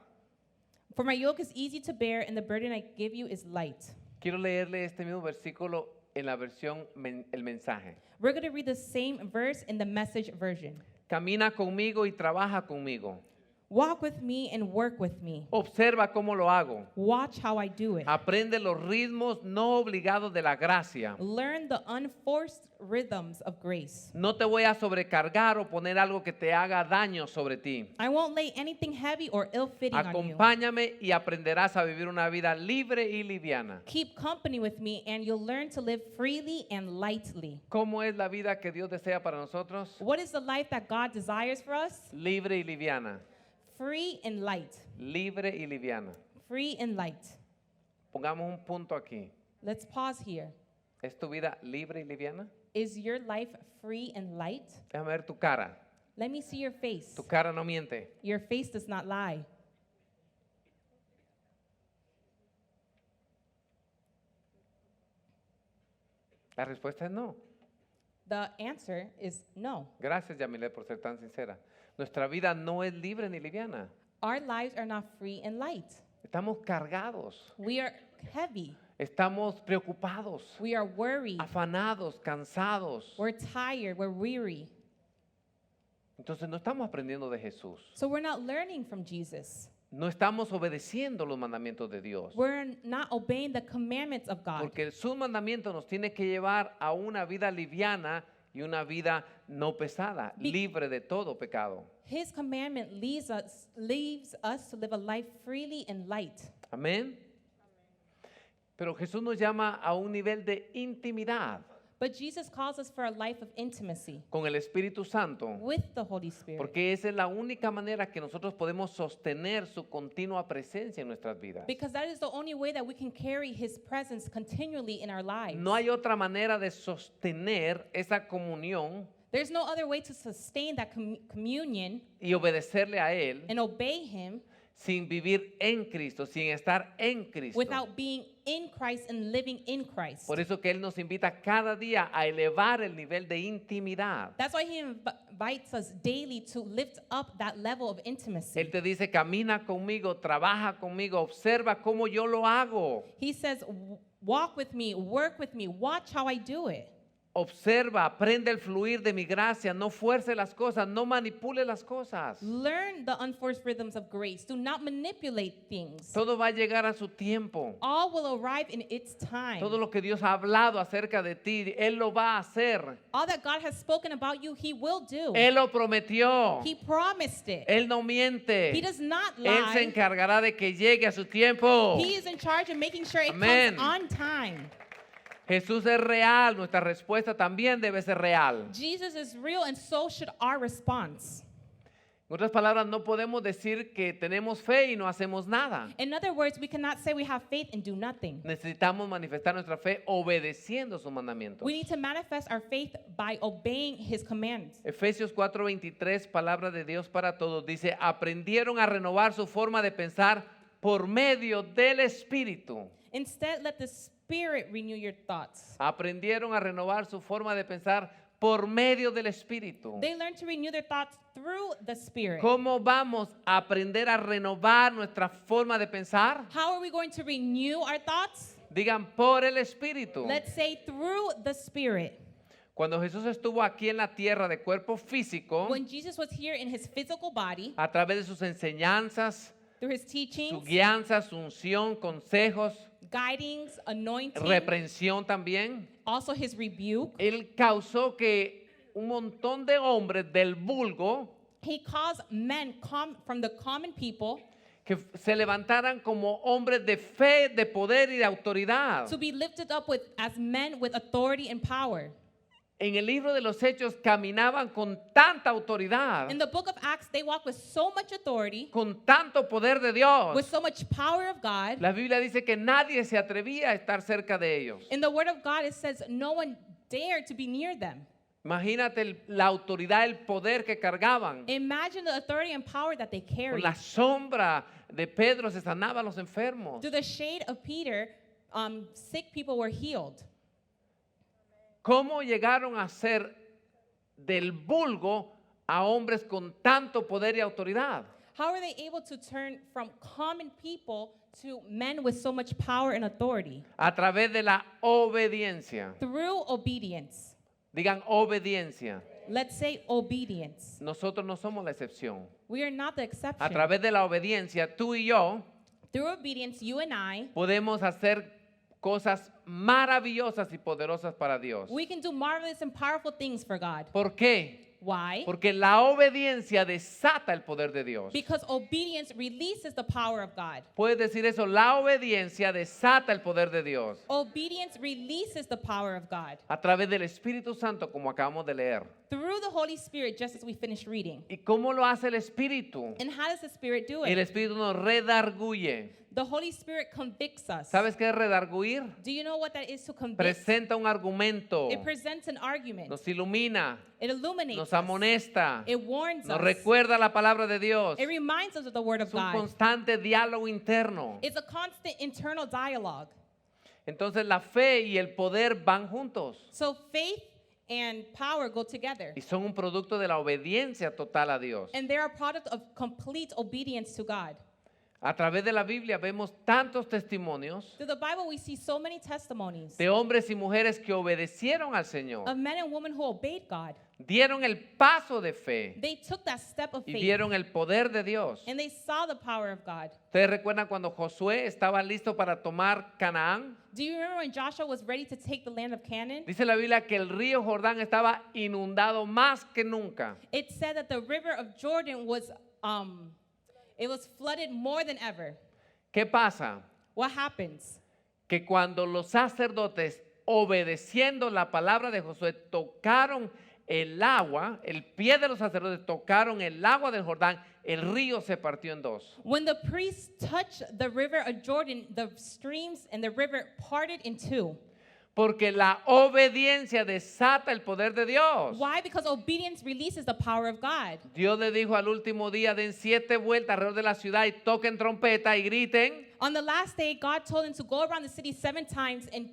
For my yoke is easy to bear and the burden I give you is light.
Quiero leerle este mismo versículo en la versión El Mensaje.
We're going to read the same verse in the Message version.
Camina conmigo y trabaja conmigo.
Walk with me and work with me.
Observa cómo lo hago.
Watch how I do it.
Aprende los ritmos no obligados de la gracia.
Learn the unforced rhythms of grace.
No te voy a sobrecargar o poner algo que te haga daño sobre ti.
I won't lay anything heavy or ill-fitting on you.
Acompáñame y aprenderás a vivir una vida libre y liviana.
Keep company with me and you'll learn to live freely and lightly.
¿Cómo es la vida que Dios desea para nosotros?
What is the life that God desires for us?
Libre y liviana.
Free and light.
Libre y liviana.
Free and light.
Pongamos un punto aquí.
Let's pause here.
¿Es tu vida libre y liviana?
Is your life free and light?
Déjame ver tu cara.
Let me see your face.
Tu cara no miente.
Your face does not lie.
La respuesta es no.
The answer is no.
Gracias, Yamilet, por ser tan sincera. Nuestra vida no es libre ni liviana.
Our lives are not free and light.
Estamos cargados.
We are heavy.
Estamos preocupados,
We are worried.
afanados, cansados.
We're tired. We're weary.
Entonces no estamos aprendiendo de Jesús.
So we're not learning from Jesus.
No estamos obedeciendo los mandamientos de Dios.
We're not obeying the commandments of God.
Porque sus mandamientos nos tiene que llevar a una vida liviana y una vida no pesada, libre de todo pecado.
His commandment leaves us to live a life freely and light.
Amén. Pero Jesús nos llama a un nivel de intimidad
But Jesus calls us for a life of intimacy
con el Espíritu Santo,
with the Holy Spirit.
porque esa es la única manera que nosotros podemos sostener su continua presencia en nuestras vidas.
Because that is the only way that we can carry His presence continually in our lives.
No hay otra manera de sostener esa comunión
There's no other way to sustain that communion
y obedecerle a Él
and obey Him
sin vivir en Cristo, sin estar en Cristo.
without being in Christ and living in Christ.
Por eso que Él nos invita cada día a elevar el nivel de intimidad.
That's why He invites us daily to lift up that level of intimacy.
Él te dice, camina conmigo, trabaja conmigo, observa cómo yo lo hago.
He says, walk with me, work with me, watch how I do it.
observa, aprende el fluir de mi gracia, no fuerce las cosas, no manipule las cosas.
Learn the unforced rhythms of grace. Do not manipulate things.
Todo va a llegar a su tiempo.
All will arrive in its time.
Todo lo que Dios ha hablado acerca de ti, Él lo va a hacer.
All that God has spoken about you, He will do.
Él lo prometió.
He promised it.
Él no miente.
He does not
Él se
lie.
encargará de que llegue a su tiempo.
He is in charge of making sure it
Amén.
comes on time.
Jesús es real, nuestra respuesta también debe ser real.
Jesus is real, and so should our response.
En otras palabras, no podemos decir que tenemos fe y no hacemos nada.
In other words, we cannot say we have faith and do nothing.
Necesitamos manifestar nuestra fe obedeciendo sus mandamientos.
We need to manifest our faith by obeying His commands.
Efesios 4:23, palabra de Dios para todos, dice, aprendieron a renovar su forma de pensar por medio del Espíritu.
Instead, let the Spirit renew your thoughts.
Aprendieron a renovar su forma de pensar por medio del Espíritu.
They learn to renew their thoughts through the Spirit.
¿Cómo vamos a aprender a renovar nuestra forma de pensar?
How are we going to renew our thoughts?
Digan por el Espíritu.
Let's say through the Spirit.
Cuando Jesús estuvo aquí en la tierra de cuerpo físico,
When Jesus was here in His physical body,
a través de sus enseñanzas,
through His
su
teachings,
guianza, su unción, consejos,
guidings, anointing,
reprensión también,
also His rebuke,
Él causó que un montón de hombres del vulgo
He caused men from the common people
que se levantaran como hombres de fe, de poder y de autoridad.
to be lifted up as men with authority and power.
En el libro de los Hechos caminaban con tanta autoridad,
In the book of Acts, they walk with so much authority,
con tanto poder de Dios.
with so much power of God.
La Biblia dice que nadie se atrevía a estar cerca de ellos.
In the Word of God, it says no one dared to be near them.
Imagínate la autoridad, el poder que cargaban.
Imagine the authority and power that they
Con
carried.
la sombra de Pedro se sanaban los enfermos.
Through the shade of Peter, sick people were healed.
¿Cómo llegaron a ser del vulgo a hombres con tanto poder y autoridad?
How are they able to turn from common people to men with so much power and authority?
A través de la obediencia.
Through obedience.
Digan obediencia.
Let's say obedience.
Nosotros no somos la excepción.
We are not the
A
exception.
través de la obediencia, tú y yo
Through obedience, you and I,
podemos hacer cosas maravillosas y poderosas para Dios.
we can do marvelous and powerful things for God.
¿Por qué?
Why?
Porque la obediencia desata el poder de Dios.
Because obedience releases the power of God.
Puedes decir eso, la obediencia desata el poder de Dios.
Obedience releases the power of God.
A través del Espíritu Santo, como acabamos de leer.
Through the Holy Spirit, just as we finished reading.
¿Y cómo lo hace el Espíritu?
And how does the Spirit do
El
it?
Espíritu nos redarguye.
The Holy Spirit convicts us.
¿Sabes qué es redarguir?
Do you know what that is to convict?
Presenta un argumento,
It presents an argument.
nos ilumina,
It illuminates
nos
us.
amonesta,
It warns
nos
us.
recuerda la palabra de Dios.
It reminds us of the Word of
Es un
God.
constante diálogo interno.
It's a constant internal dialogue.
Entonces la fe y el poder van juntos
So faith and power go together.
y son un producto de la obediencia total a Dios.
And they're a product of complete obedience to God.
A través de la Biblia vemos tantos testimonios
Through the Bible, we see so many testimonies
de hombres y mujeres que obedecieron al Señor,
of men and women who obeyed God.
dieron el paso de fe
They took that step of
y
faith
vieron el poder de Dios.
and they saw the power of God.
¿Ustedes recuerdan cuando Josué estaba listo para tomar Canaán?
Do you remember when Joshua was ready to take the land of Canaan?
Dice la Biblia que el río Jordán estaba inundado más que nunca.
It said that the river of Jordan was it was flooded more than ever.
¿Qué pasa?
What happens?
Que cuando los sacerdotes, obedeciendo la palabra de Josué, tocaron el agua, el pie de los sacerdotes tocaron el agua del Jordán, el río se partió en dos.
When the priests touched the river of Jordan, the streams and the river parted in two.
Porque la obediencia desata el poder de Dios.
Why? Because obedience releases the power of God.
Dios le dijo al último día, den 7 vueltas alrededor de la ciudad y toquen trompeta y griten.
On the last day, God told him to go around the city 7 times and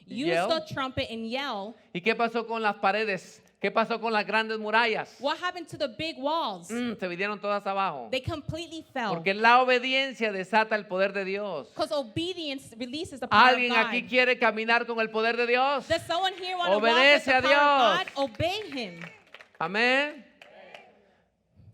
use
Yell.
the trumpet and yell.
¿Y qué pasó con las paredes? ¿Qué pasó con las grandes murallas?
What happened to the big walls?
Se vinieron todas abajo.
They completely fell.
Porque la obediencia desata el poder de Dios.
Because obedience releases the power of
¿Alguien
God.
aquí quiere caminar con el poder de Dios?
Does someone here want to walk with
Obedece
the
a
power of
Dios.
God? Obey Him.
Amén.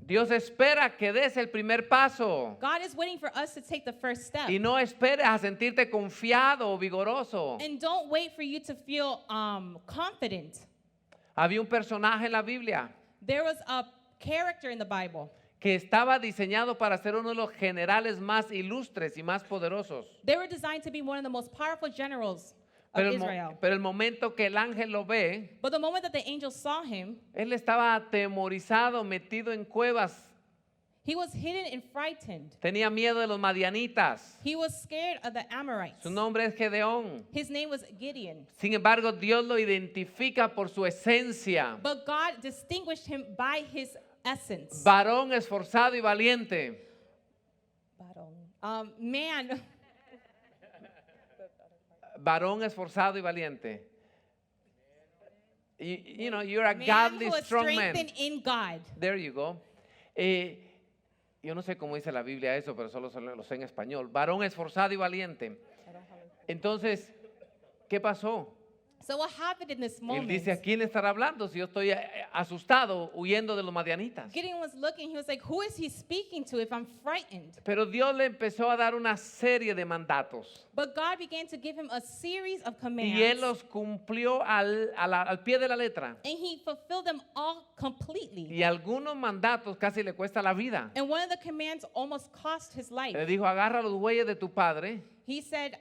Dios espera que des el primer paso.
God is waiting for us to take the first step.
Y no esperes a sentirte confiado o vigoroso.
And don't wait for you to feel confident.
Había un personaje en la Biblia
There was a character in the Bible.
que estaba diseñado para ser uno de los generales más ilustres y más poderosos.
They were designed to be one of the most powerful generals of
Pero
Israel.
pero el momento que el ángel lo ve,
But the moment that the angel saw him,
él estaba atemorizado, metido en cuevas.
he was hidden and frightened.
Tenía miedo de los madianitas.
He was scared of the Amorites.
Su nombre es Gedeón.
His name was Gideon.
Sin embargo, Dios lo identifica por su esencia.
But God distinguished him by his essence.
Varón esforzado y valiente.
Man,
Varón esforzado y valiente. You know, you're a
man
godly,
who was
strong man.
strengthened in God.
There you go. Yo no sé cómo dice la Biblia eso, pero solo lo sé en español. Varón esforzado y valiente. Entonces, ¿qué pasó?
So what happened in this
Él
moment?
dice, ¿a quién estará hablando si yo estoy asustado huyendo de los madianitas?
Gideon was looking, he was like, who is he speaking to if I'm frightened?
Pero Dios le empezó a dar una serie de mandatos.
But God began to give him a series of commands.
Y él los cumplió al pie de la letra.
And he fulfilled them all completely.
Y algunos mandatos casi le cuesta la vida.
And one of the commands almost cost his life.
Le dijo, agarra los bueyes de tu padre
He said,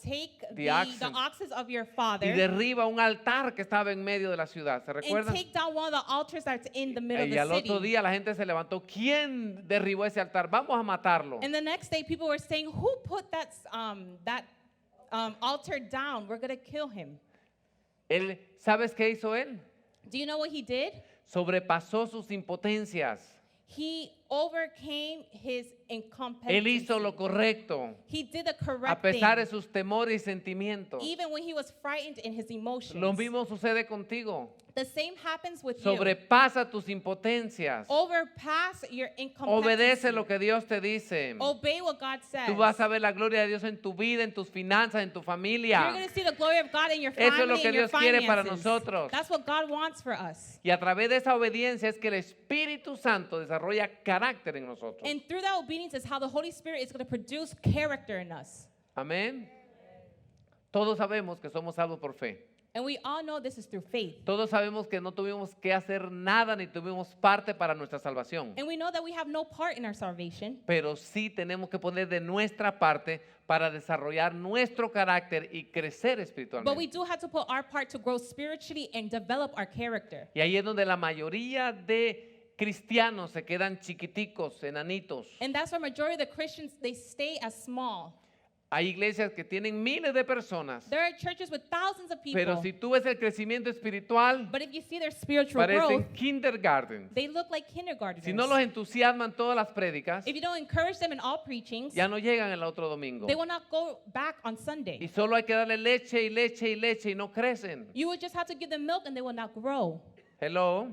take
The
the
oxen.
oxes of your
y
father
derriba un altar que estaba en medio de la ciudad. ¿Se
and
recuerdan?
take down one of the altars that's in the middle of
Y
the
al otro
city.
día la gente se levantó. ¿Quién derribó ese altar? Vamos a matarlo.
And the next day, people were saying, who put that altar down? We're going to kill him.
Él, ¿sabes qué hizo él?
Do you know what he did?
Sobrepasó sus impotencias.
He overcame his incompetence.
Él hizo lo correcto
He did the
a
correct
pesar de
thing,
sus temores y sentimientos.
even when he was frightened in his emotions.
Lo mismo sucede contigo.
The same happens with you.
Sobrepasa tus impotencias.
Overpass your
Obedece
incompetency.
lo que Dios te dice.
Obey what God says.
Tú vas a ver la gloria de Dios en tu vida, en tus finanzas, en tu
You're
familia.
going to see the glory of God in your
Eso
family
es lo que
and your
Dios quiere para
finances.
nosotros.
That's what God wants for us.
Y a través de esa obediencia es que el Espíritu Santo desarrolla carácter en nosotros.
And through that obedience is how the Holy Spirit is going to produce character in us.
Amén. Todos sabemos que somos salvos por fe.
And we all know this is through faith.
Todos sabemos que no tuvimos que hacer nada ni tuvimos parte para nuestra salvación.
And we know that we have no part in our salvation.
Pero sí tenemos que poner de nuestra parte para desarrollar nuestro carácter y crecer
But we
espiritualmente.
do have to put our part to grow spiritually and develop our character.
Y ahí es donde la mayoría de cristianos se quedan chiquiticos, enanitos.
And that's why majority of the Christians, they stay as small.
Hay iglesias que tienen miles de personas,
There are churches with thousands of people.
pero si tú ves el crecimiento espiritual,
But if you see their spiritual
parecen
growth,
kindergarten.
they look like kindergartners.
Si no los entusiasman todas las prédicas,
If you don't encourage them in all preachings,
ya no llegan el otro domingo.
they will not go back on
Y
Sunday.
solo hay que darle leche y leche y leche y no crecen.
You will just have to give them milk and they will not grow.
Hello.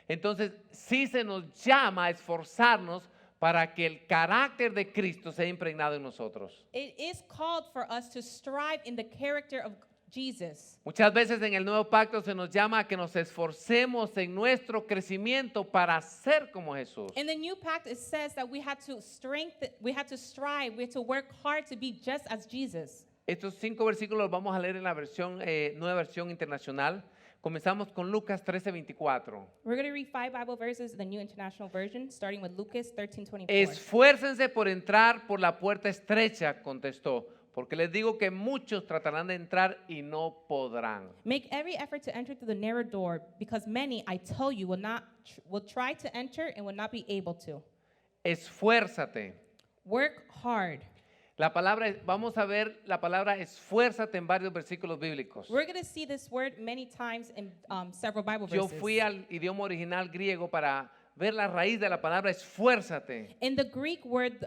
Entonces, sí se nos llama a esforzarnos para que el carácter de Cristo sea impregnado en nosotros.
It is called for us to strive in the character of Jesus.
Muchas veces en el nuevo pacto se nos llama a que nos esforcemos en nuestro crecimiento para ser como Jesús.
In the new pact, it says that we had to strive, we had to work hard to be just as Jesus.
Estos 5 versículos los vamos a leer en la versión, nueva versión internacional. Comenzamos con Lucas 13:24.
We're going to read 5 Bible verses in the New International Version, starting with Lucas 13:24.
Esfuércense por entrar por la puerta estrecha, contestó, porque les digo que muchos tratarán de entrar y no podrán.
Make every effort to enter through the narrow door, because many, I tell you, will try to enter and will not be able to.
Esfuérzate.
Work hard.
Vamos a ver la palabra esfuérzate en varios versículos bíblicos.
We're going to see this word many times in several Bible
Yo
verses.
fui al idioma original griego para ver la raíz de la palabra esfuérzate.
In the Greek word,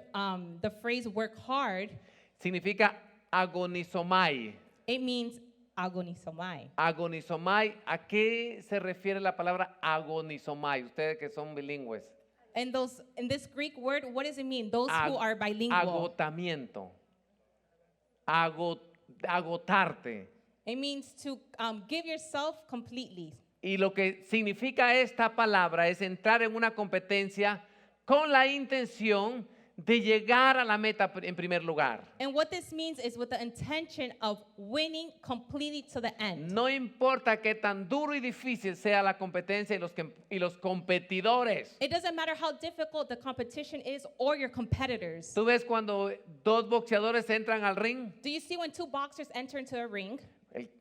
the phrase work hard,
Significa agonizomai.
it means agonizomai.
Agonizomai, ¿a qué se refiere la palabra agonizomai? Ustedes que son bilingües.
And this Greek word, what does it mean? Those who
Ag-
are bilingual.
Agotamiento. Agotarte.
It means to give yourself completely.
Y lo que significa esta palabra es entrar en una competencia con la intención de llegar a la meta en primer lugar.
And what this means is with the intention of winning completely to the end.
No importa qué tan duro y difícil sea la competencia y los competidores.
It doesn't matter how difficult the competition is or your competitors.
Tú ves cuando dos boxeadores entran al ring,
Do you see when two boxers enter into a ring?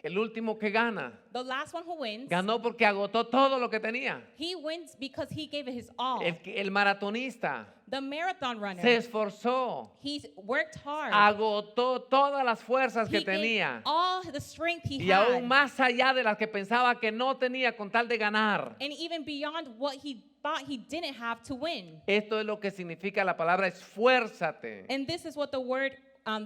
el último que gana,
The last one who wins,
ganó porque agotó todo lo que tenía.
he wins because he gave it his all.
El maratonista
The marathon runner,
se esforzó,
he worked hard.
agotó todas las fuerzas que
He gave
tenía
all the strength he
y
had.
aún más allá de las que pensaba que no tenía con tal de ganar.
And even beyond what he thought he didn't have to win.
Esto es lo que significa la palabra esfuérzate.
And this is what the word,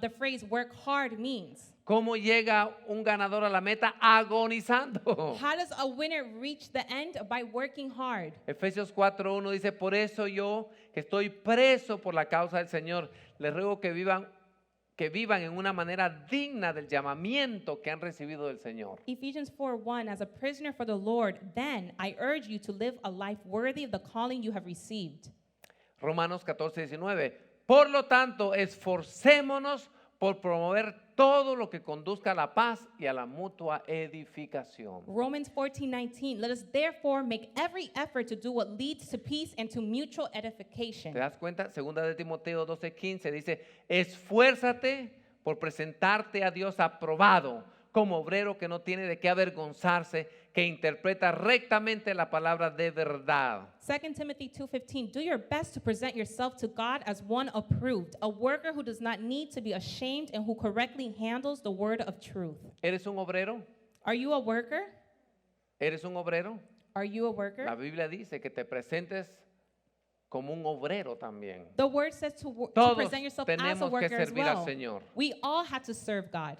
the phrase work hard means.
¿Cómo llega un ganador a la meta? Agonizando.
How does a winner reach the end? By working hard.
Efesios 4:1 dice, por eso yo, que estoy preso por la causa del Señor, les ruego que vivan en una manera digna del llamamiento que han recibido del Señor.
Ephesians 4:1, as a prisoner for the Lord, then I urge you to live a life worthy of the calling you have received.
Romanos 14:19, por lo tanto, esforcémonos por promover todo lo que conduzca a la paz y a la mutua edificación.
Romans 14:19, let us therefore make every effort to do what leads to peace and to mutual edification.
¿Te das cuenta? Segunda de Timoteo 12:15 dice, esfuérzate por presentarte a Dios aprobado como obrero que no tiene de qué avergonzarse, que interpreta rectamente la palabra de verdad.
2 Timothy 2:15, do your best to present yourself to God as one approved, a worker who does not need to be ashamed and who correctly handles the word of truth.
¿Eres un obrero?
Are you a worker?
¿Eres un obrero?
Are you a worker?
La Biblia dice que te presentes como un obrero también.
The word says to
Todos
present yourself as a
tenemos que
worker as
servir al
well.
Señor.
We all have to serve God.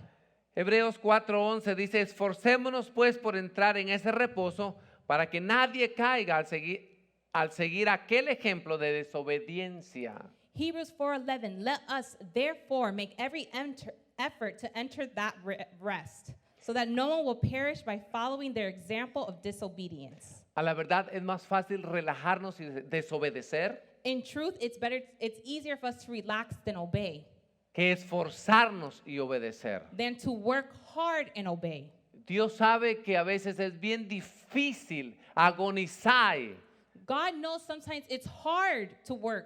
Hebreos 4:11 dice, esforcémonos pues por entrar en ese reposo para que nadie caiga al seguir aquel ejemplo de desobediencia.
Hebrews 4:11, let us therefore make every effort to enter that rest, so that no one will perish by following their example of disobedience.
A la verdad es más fácil relajarnos y desobedecer
In truth, it's easier for us to relax than obey,
que esforzarnos y obedecer.
than to work hard and obey.
Dios sabe que a veces es bien difícil agonizar.
God knows sometimes it's hard to work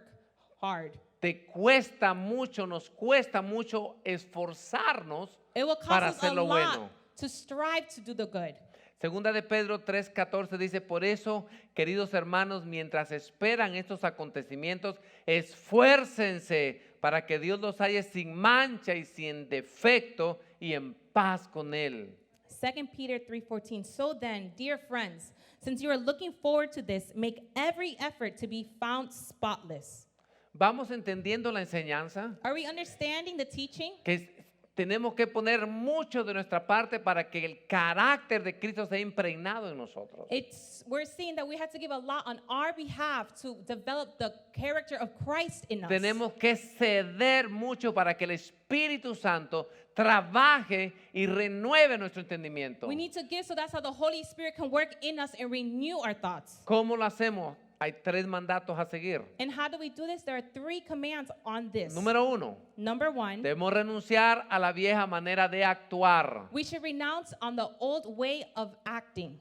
hard.
Nos cuesta mucho esforzarnos
It will cost
para
us
hacer
a
lo
lot
bueno.
to strive to do the good.
Segunda de Pedro 3:14 dice, por eso, queridos hermanos, mientras esperan estos acontecimientos, esfuércense para que Dios los halle sin mancha y sin defecto y en paz con Él.
2 Peter 3:14, so then, dear friends, since you are looking forward to this, make every effort to be found spotless.
¿Vamos entendiendo la enseñanza?
Are we understanding the teaching?
Tenemos que poner mucho de nuestra parte para que el carácter de Cristo sea impregnado en nosotros.
We're seeing that we have to give a lot on our behalf to develop the character of Christ in us.
Tenemos que ceder mucho para que el Espíritu Santo trabaje y renueve nuestro entendimiento.
We need to give so that's how the Holy Spirit can work in us and renew our thoughts.
¿Cómo lo hacemos? Hay 3 mandatos a seguir.
And how do we do this? There are 3 commands on this.
Número 1,
Number 1,
debemos renunciar a la vieja manera de actuar.
we should renounce on the old way of acting.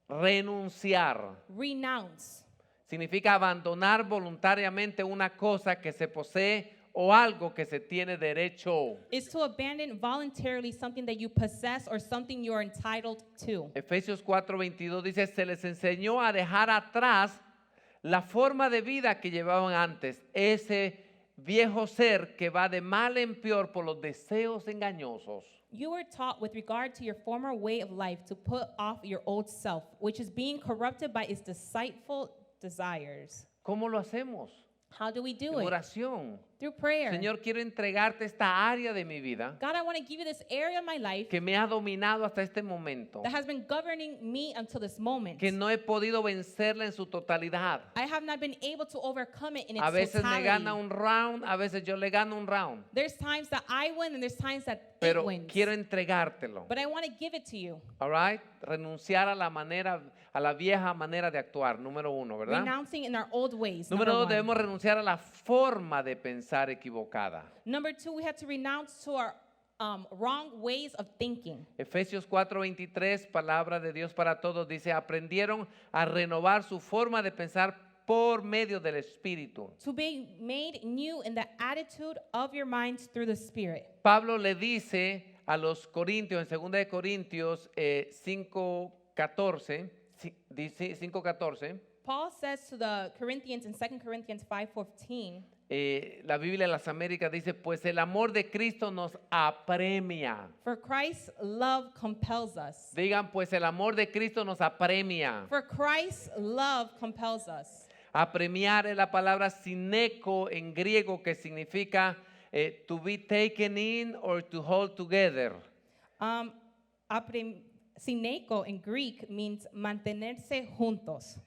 Renunciar
Renounce.
significa abandonar voluntariamente una cosa que se posee o algo que se tiene derecho.
Is to abandon voluntarily something that you possess or something you're entitled to.
Efesios 4:22 dice, se les enseñó a dejar atrás la forma de vida que llevaban antes, ese viejo ser que va de mal en peor por los deseos engañosos.
You were taught with regard to your former way of life to put off your old self, which is being corrupted by its deceitful desires.
¿Cómo lo hacemos?
How do we do
En
it?
oración.
Through prayer.
Señor, quiero entregarte esta área de mi vida
God, I want to give you this area of my life
que me ha dominado hasta este momento,
that has been governing me until this moment.
que no he podido vencerla en su totalidad.
I have not been able to overcome it in its
A veces me gana
totality.
un round, a veces yo le gano un round,
There's times that I win and there's times that it
pero
wins.
quiero entregártelo.
But I want to give it to you.
All right? Renunciar a la manera, a la vieja manera de actuar, número uno, ¿verdad?
Renouncing in our old ways.
Número dos,
Number one.
debemos renunciar a la forma de pensar equivocada.
Number two, we have to renounce to our wrong ways of thinking.
Efesios 4:23, palabra de Dios para todos, dice, aprendieron a renovar su forma de pensar por medio del Espíritu.
To be made new in the attitude of your minds through the Spirit.
Pablo le dice a los corintios, en 2 de Corintios 5:14, dice 5:14,
Paul says to the Corinthians in 2 Corinthians 5:14,
la Biblia de las Américas dice, pues el amor de Cristo nos apremia.
for Christ's love compels us.
Digan, pues el amor de Cristo nos apremia.
For Christ's love compels us.
Apremiar es la palabra sineco en griego que significa to be taken in or to hold together.
Syneko in Greek means mantenerse juntos.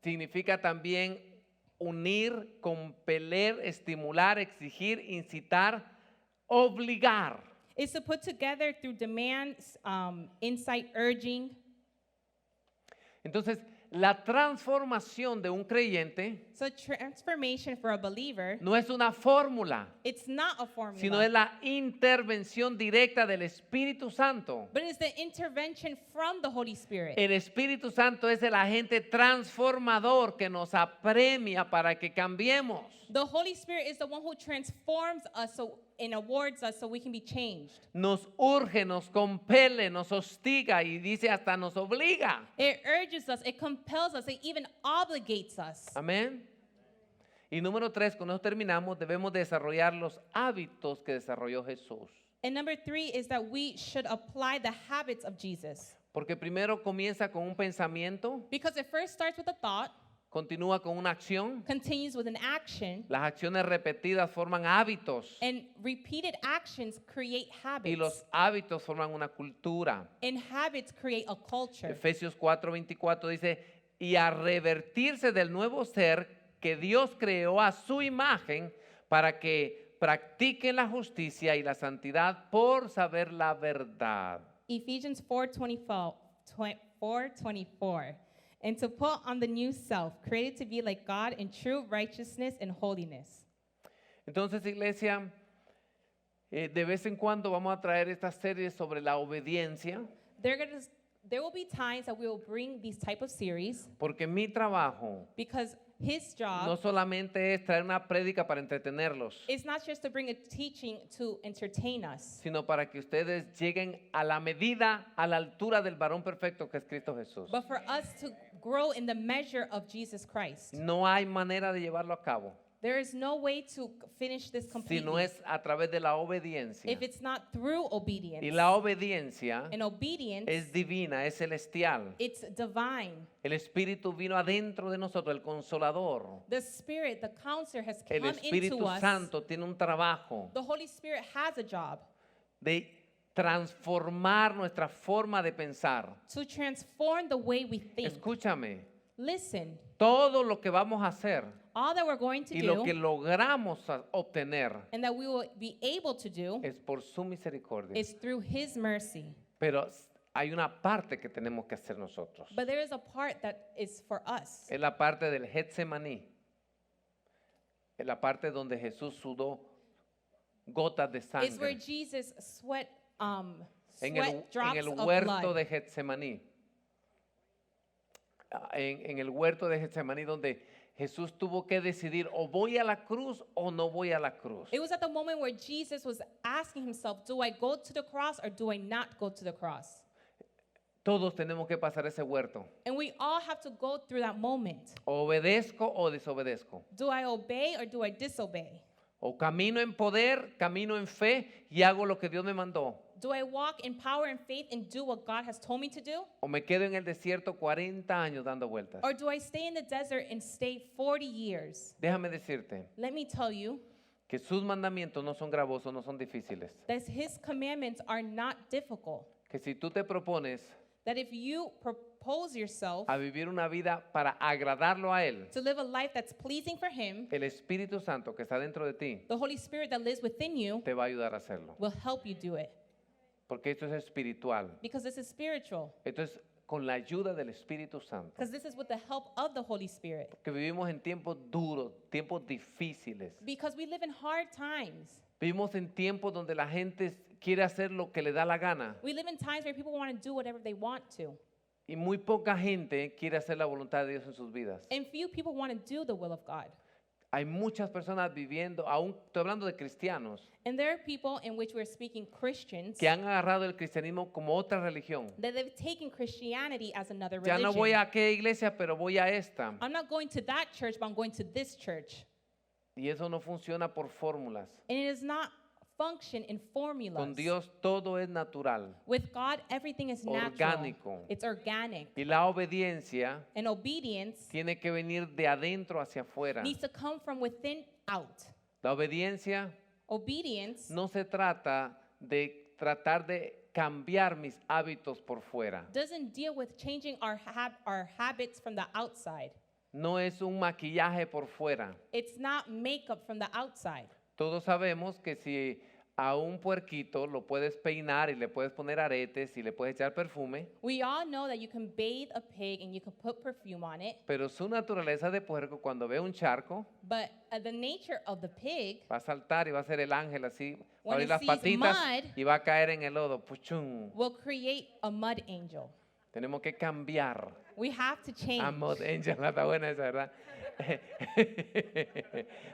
Significa también unir, compeler, estimular, exigir, incitar, obligar.
It's to put together through demands, insight, urging.
Entonces, la transformación de un creyente
So transformation for a believer,
no es una fórmula,
it's not a formula,
sino es la intervención directa del Espíritu Santo.
but it's the intervention from the Holy Spirit.
El Espíritu Santo es el agente transformador que nos apremia para que cambiemos.
The Holy Spirit is the one who transforms us and awards us so we can be changed.
Nos urge, nos compele, nos hostiga y dice hasta nos obliga.
It urges us, it compels us, it even obligates us.
Amén. Y número 3, con eso terminamos, debemos desarrollar los hábitos que desarrolló Jesús.
And number 3 is that we should apply the habits of Jesus.
Porque primero comienza con un pensamiento,
Because it first starts with a thought,
continúa con una acción.
continues with an action,
Las acciones repetidas forman hábitos
and repeated actions create
y
habits.
los hábitos forman una cultura.
And habits create a culture.
Efesios 4:24 dice, y a revertirse del nuevo ser que Dios creó a su imagen para que practiquen la justicia y la santidad por saber la verdad.
Ephesians 4:24. And to put on the new self, created to be like God in true righteousness and holiness.
Entonces, iglesia, de vez en cuando vamos a traer esta serie sobre la obediencia,
There will be times that we will bring these type of series
porque mi trabajo
because his job
no solamente es traer una prédica para entretenerlos,
is not just to bring a teaching to entertain us,
sino para que ustedes lleguen a la medida, a la altura del varón perfecto que es Cristo Jesús.
but for us to grow in the measure of Jesus Christ.
No hay manera de llevarlo a cabo
There is no way to finish this
si
completely
no es a través de la obediencia.
if it's not through obedience.
Y la obediencia
And obedience,
es divina, es celestial.
it's divine.
El Espíritu vino adentro de nosotros, el Consolador.
The Spirit, the Counselor, has
El
come into
Espíritu
us.
Santo tiene un trabajo
The Holy Spirit has a job
de transformar nuestra forma de pensar.
to transform the way we think.
Escúchame,
Listen,
todo lo que vamos a hacer
all that we're going to
y lo que
do
logramos obtener
and that we will be able to do
es por su misericordia.
is through His mercy.
Pero hay una parte que tenemos que hacer nosotros.
But there is a part that is for us.
Es la parte del Getsemaní. Es la parte donde Jesús sudó gotas de
It's where
sangre.
Jesus sweat
En
drops
el
of
huerto
blood.
de Getsemaní. En el huerto de Getsemaní donde Jesús tuvo que decidir o voy a la cruz o no voy a la cruz.
It was at the moment where Jesus was asking himself, do I go to the cross or do I not go to the cross?
Todos tenemos que pasar ese huerto.
And we all have to go through that moment.
Obedezco o desobedezco.
Do I obey or do I disobey?
O camino en poder, camino en fe y hago lo que Dios me mandó.
Do I walk in power and faith and do what God has told me to do?
¿O me quedo en el desierto 40 años dando vueltas?
Or do I stay in the desert and stay 40 years?
Déjame decirte
Let me tell you
que sus mandamientos no son gravosos, no son difíciles.
that his commandments are not difficult.
Que si tú te propones
That if you propose yourself
a vivir una vida para agradarlo a Él,
to live a life that's pleasing for him,
el Espíritu Santo que está dentro de ti
the Holy Spirit that lives within you
te va a ayudar a hacerlo.
will help you do it.
Porque esto es espiritual.
Because this is spiritual.
Esto es con la ayuda del Espíritu Santo.
Because this is with the help of the Holy Spirit.
Que vivimos en tiempos duros, tiempos difíciles.
Because we live in hard times.
Vivimos en tiempos donde la gente quiere hacer lo que le da la gana.
We live in times where people want to do whatever they want to.
Y muy poca gente quiere hacer la voluntad de Dios en sus vidas.
And few people want to do the will of God.
Hay muchas personas viviendo, aún estoy hablando de cristianos,
And there are people in which we're speaking Christians
que han agarrado el cristianismo como otra religión.
that they've taken Christianity as another
Ya no voy
religion.
a aquella iglesia, pero voy a esta.
I'm not going to that church, but I'm going to this church.
Y eso no funciona por fórmulas.
And it does not function in formulas.
Con Dios todo es natural.
With God, everything is natural.
Orgánico.
It's organic.
Y la obediencia
And obedience
tiene que venir de adentro hacia afuera.
needs to come from within out.
La obediencia
Obedience
no se trata de tratar de cambiar mis hábitos por fuera.
doesn't deal with changing our habits from the outside.
No es un maquillaje por fuera.
It's not makeup from the outside.
Todos sabemos que si a un puerquito lo puedes peinar y le puedes poner aretes y le puedes echar perfume,
We all know that you can bathe a pig and you can put perfume on it,
pero su naturaleza de puerco cuando ve un charco
but the nature of the pig,
va a saltar y va a ser el ángel así, va a
When
abrir
it
las
sees
patitas
mud,
y va a caer en el lodo. Puchum.
will create a mud angel.
Tenemos que cambiar.
We have to change.
A mud angel, está buena esa, ¿verdad?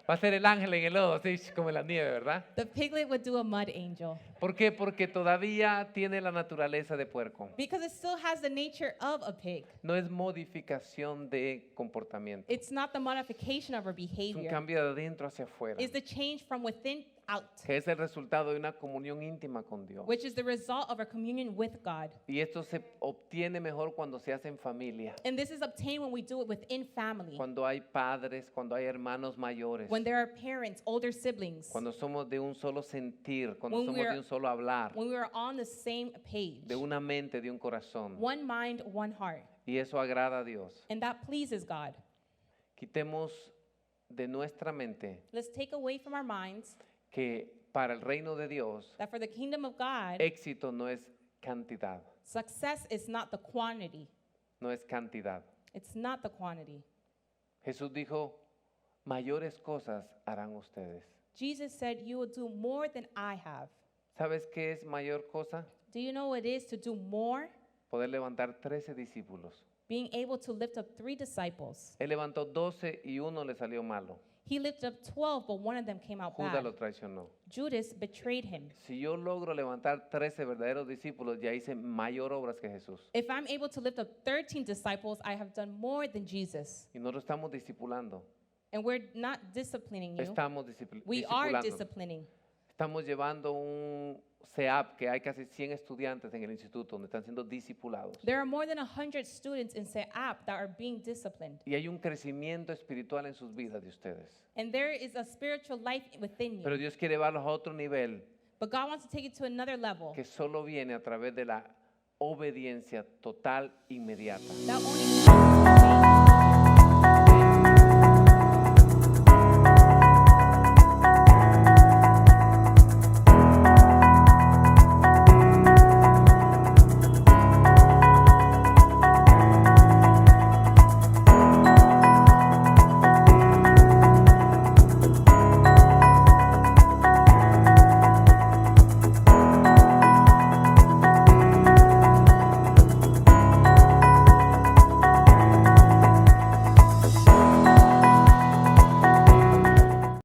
Va a ser el ángel en el lodo, así como en la nieve, ¿verdad?
The piglet would do a mud angel
¿Por qué? Porque todavía tiene la naturaleza de puerco.
because it still has the nature of a pig.
No es modificación de comportamiento.
It's not the modification of our
Es un
behavior.
cambio de adentro hacia afuera,
It's the change from within out,
que es el resultado de una comunión íntima con Dios.
which is the result of our communion with God.
Y esto se obtiene mejor cuando se hace en familia,
And this is obtained when we do it within family,
cuando hay padres, cuando hay hermanos mayores,
when there are parents, older siblings,
cuando somos de un solo sentir, cuando
When
somos
we're-
de un solo hablar,
when we are on the same page,
de una mente, de un corazón.
one mind, one heart.
Y eso agrada a Dios.
And that pleases God.
Quitemos de nuestra mente
Let's take away from our minds
que para el reino de Dios,
that for the kingdom of God,
éxito no es cantidad,
success is not the quantity.
no es cantidad.
It's not the quantity.
Jesús dijo, mayores cosas harán ustedes.
Jesus said, you will do more than I have.
¿Sabes qué es mayor cosa?
Do you know what it is to do more?
Poder levantar 13 discípulos.
Being able to lift up 3 disciples.
Él levantó 12 y uno le salió malo.
He lifted up 12, but one of them came out
Judas
bad.
lo traicionó.
Judas betrayed him.
Si yo logro levantar 13 verdaderos discípulos, ya hice mayor obras que Jesús.
If I'm able to lift up 13 disciples, I have done more than Jesus.
Y nosotros estamos discipulando.
And we're not disciplining you.
Estamos
We are
discipulando.
disciplining.
Estamos llevando un CEAP que hay casi 100 estudiantes en el instituto donde están siendo discipulados.
There are more than 100 students in SEAP that are being disciplined.
Y hay un crecimiento espiritual en sus vidas de ustedes.
And there is a spiritual life within
Pero
you.
Dios quiere llevarlos a otro nivel
But God wants to take it to another level.
que solo viene a través de la obediencia total inmediata.
That only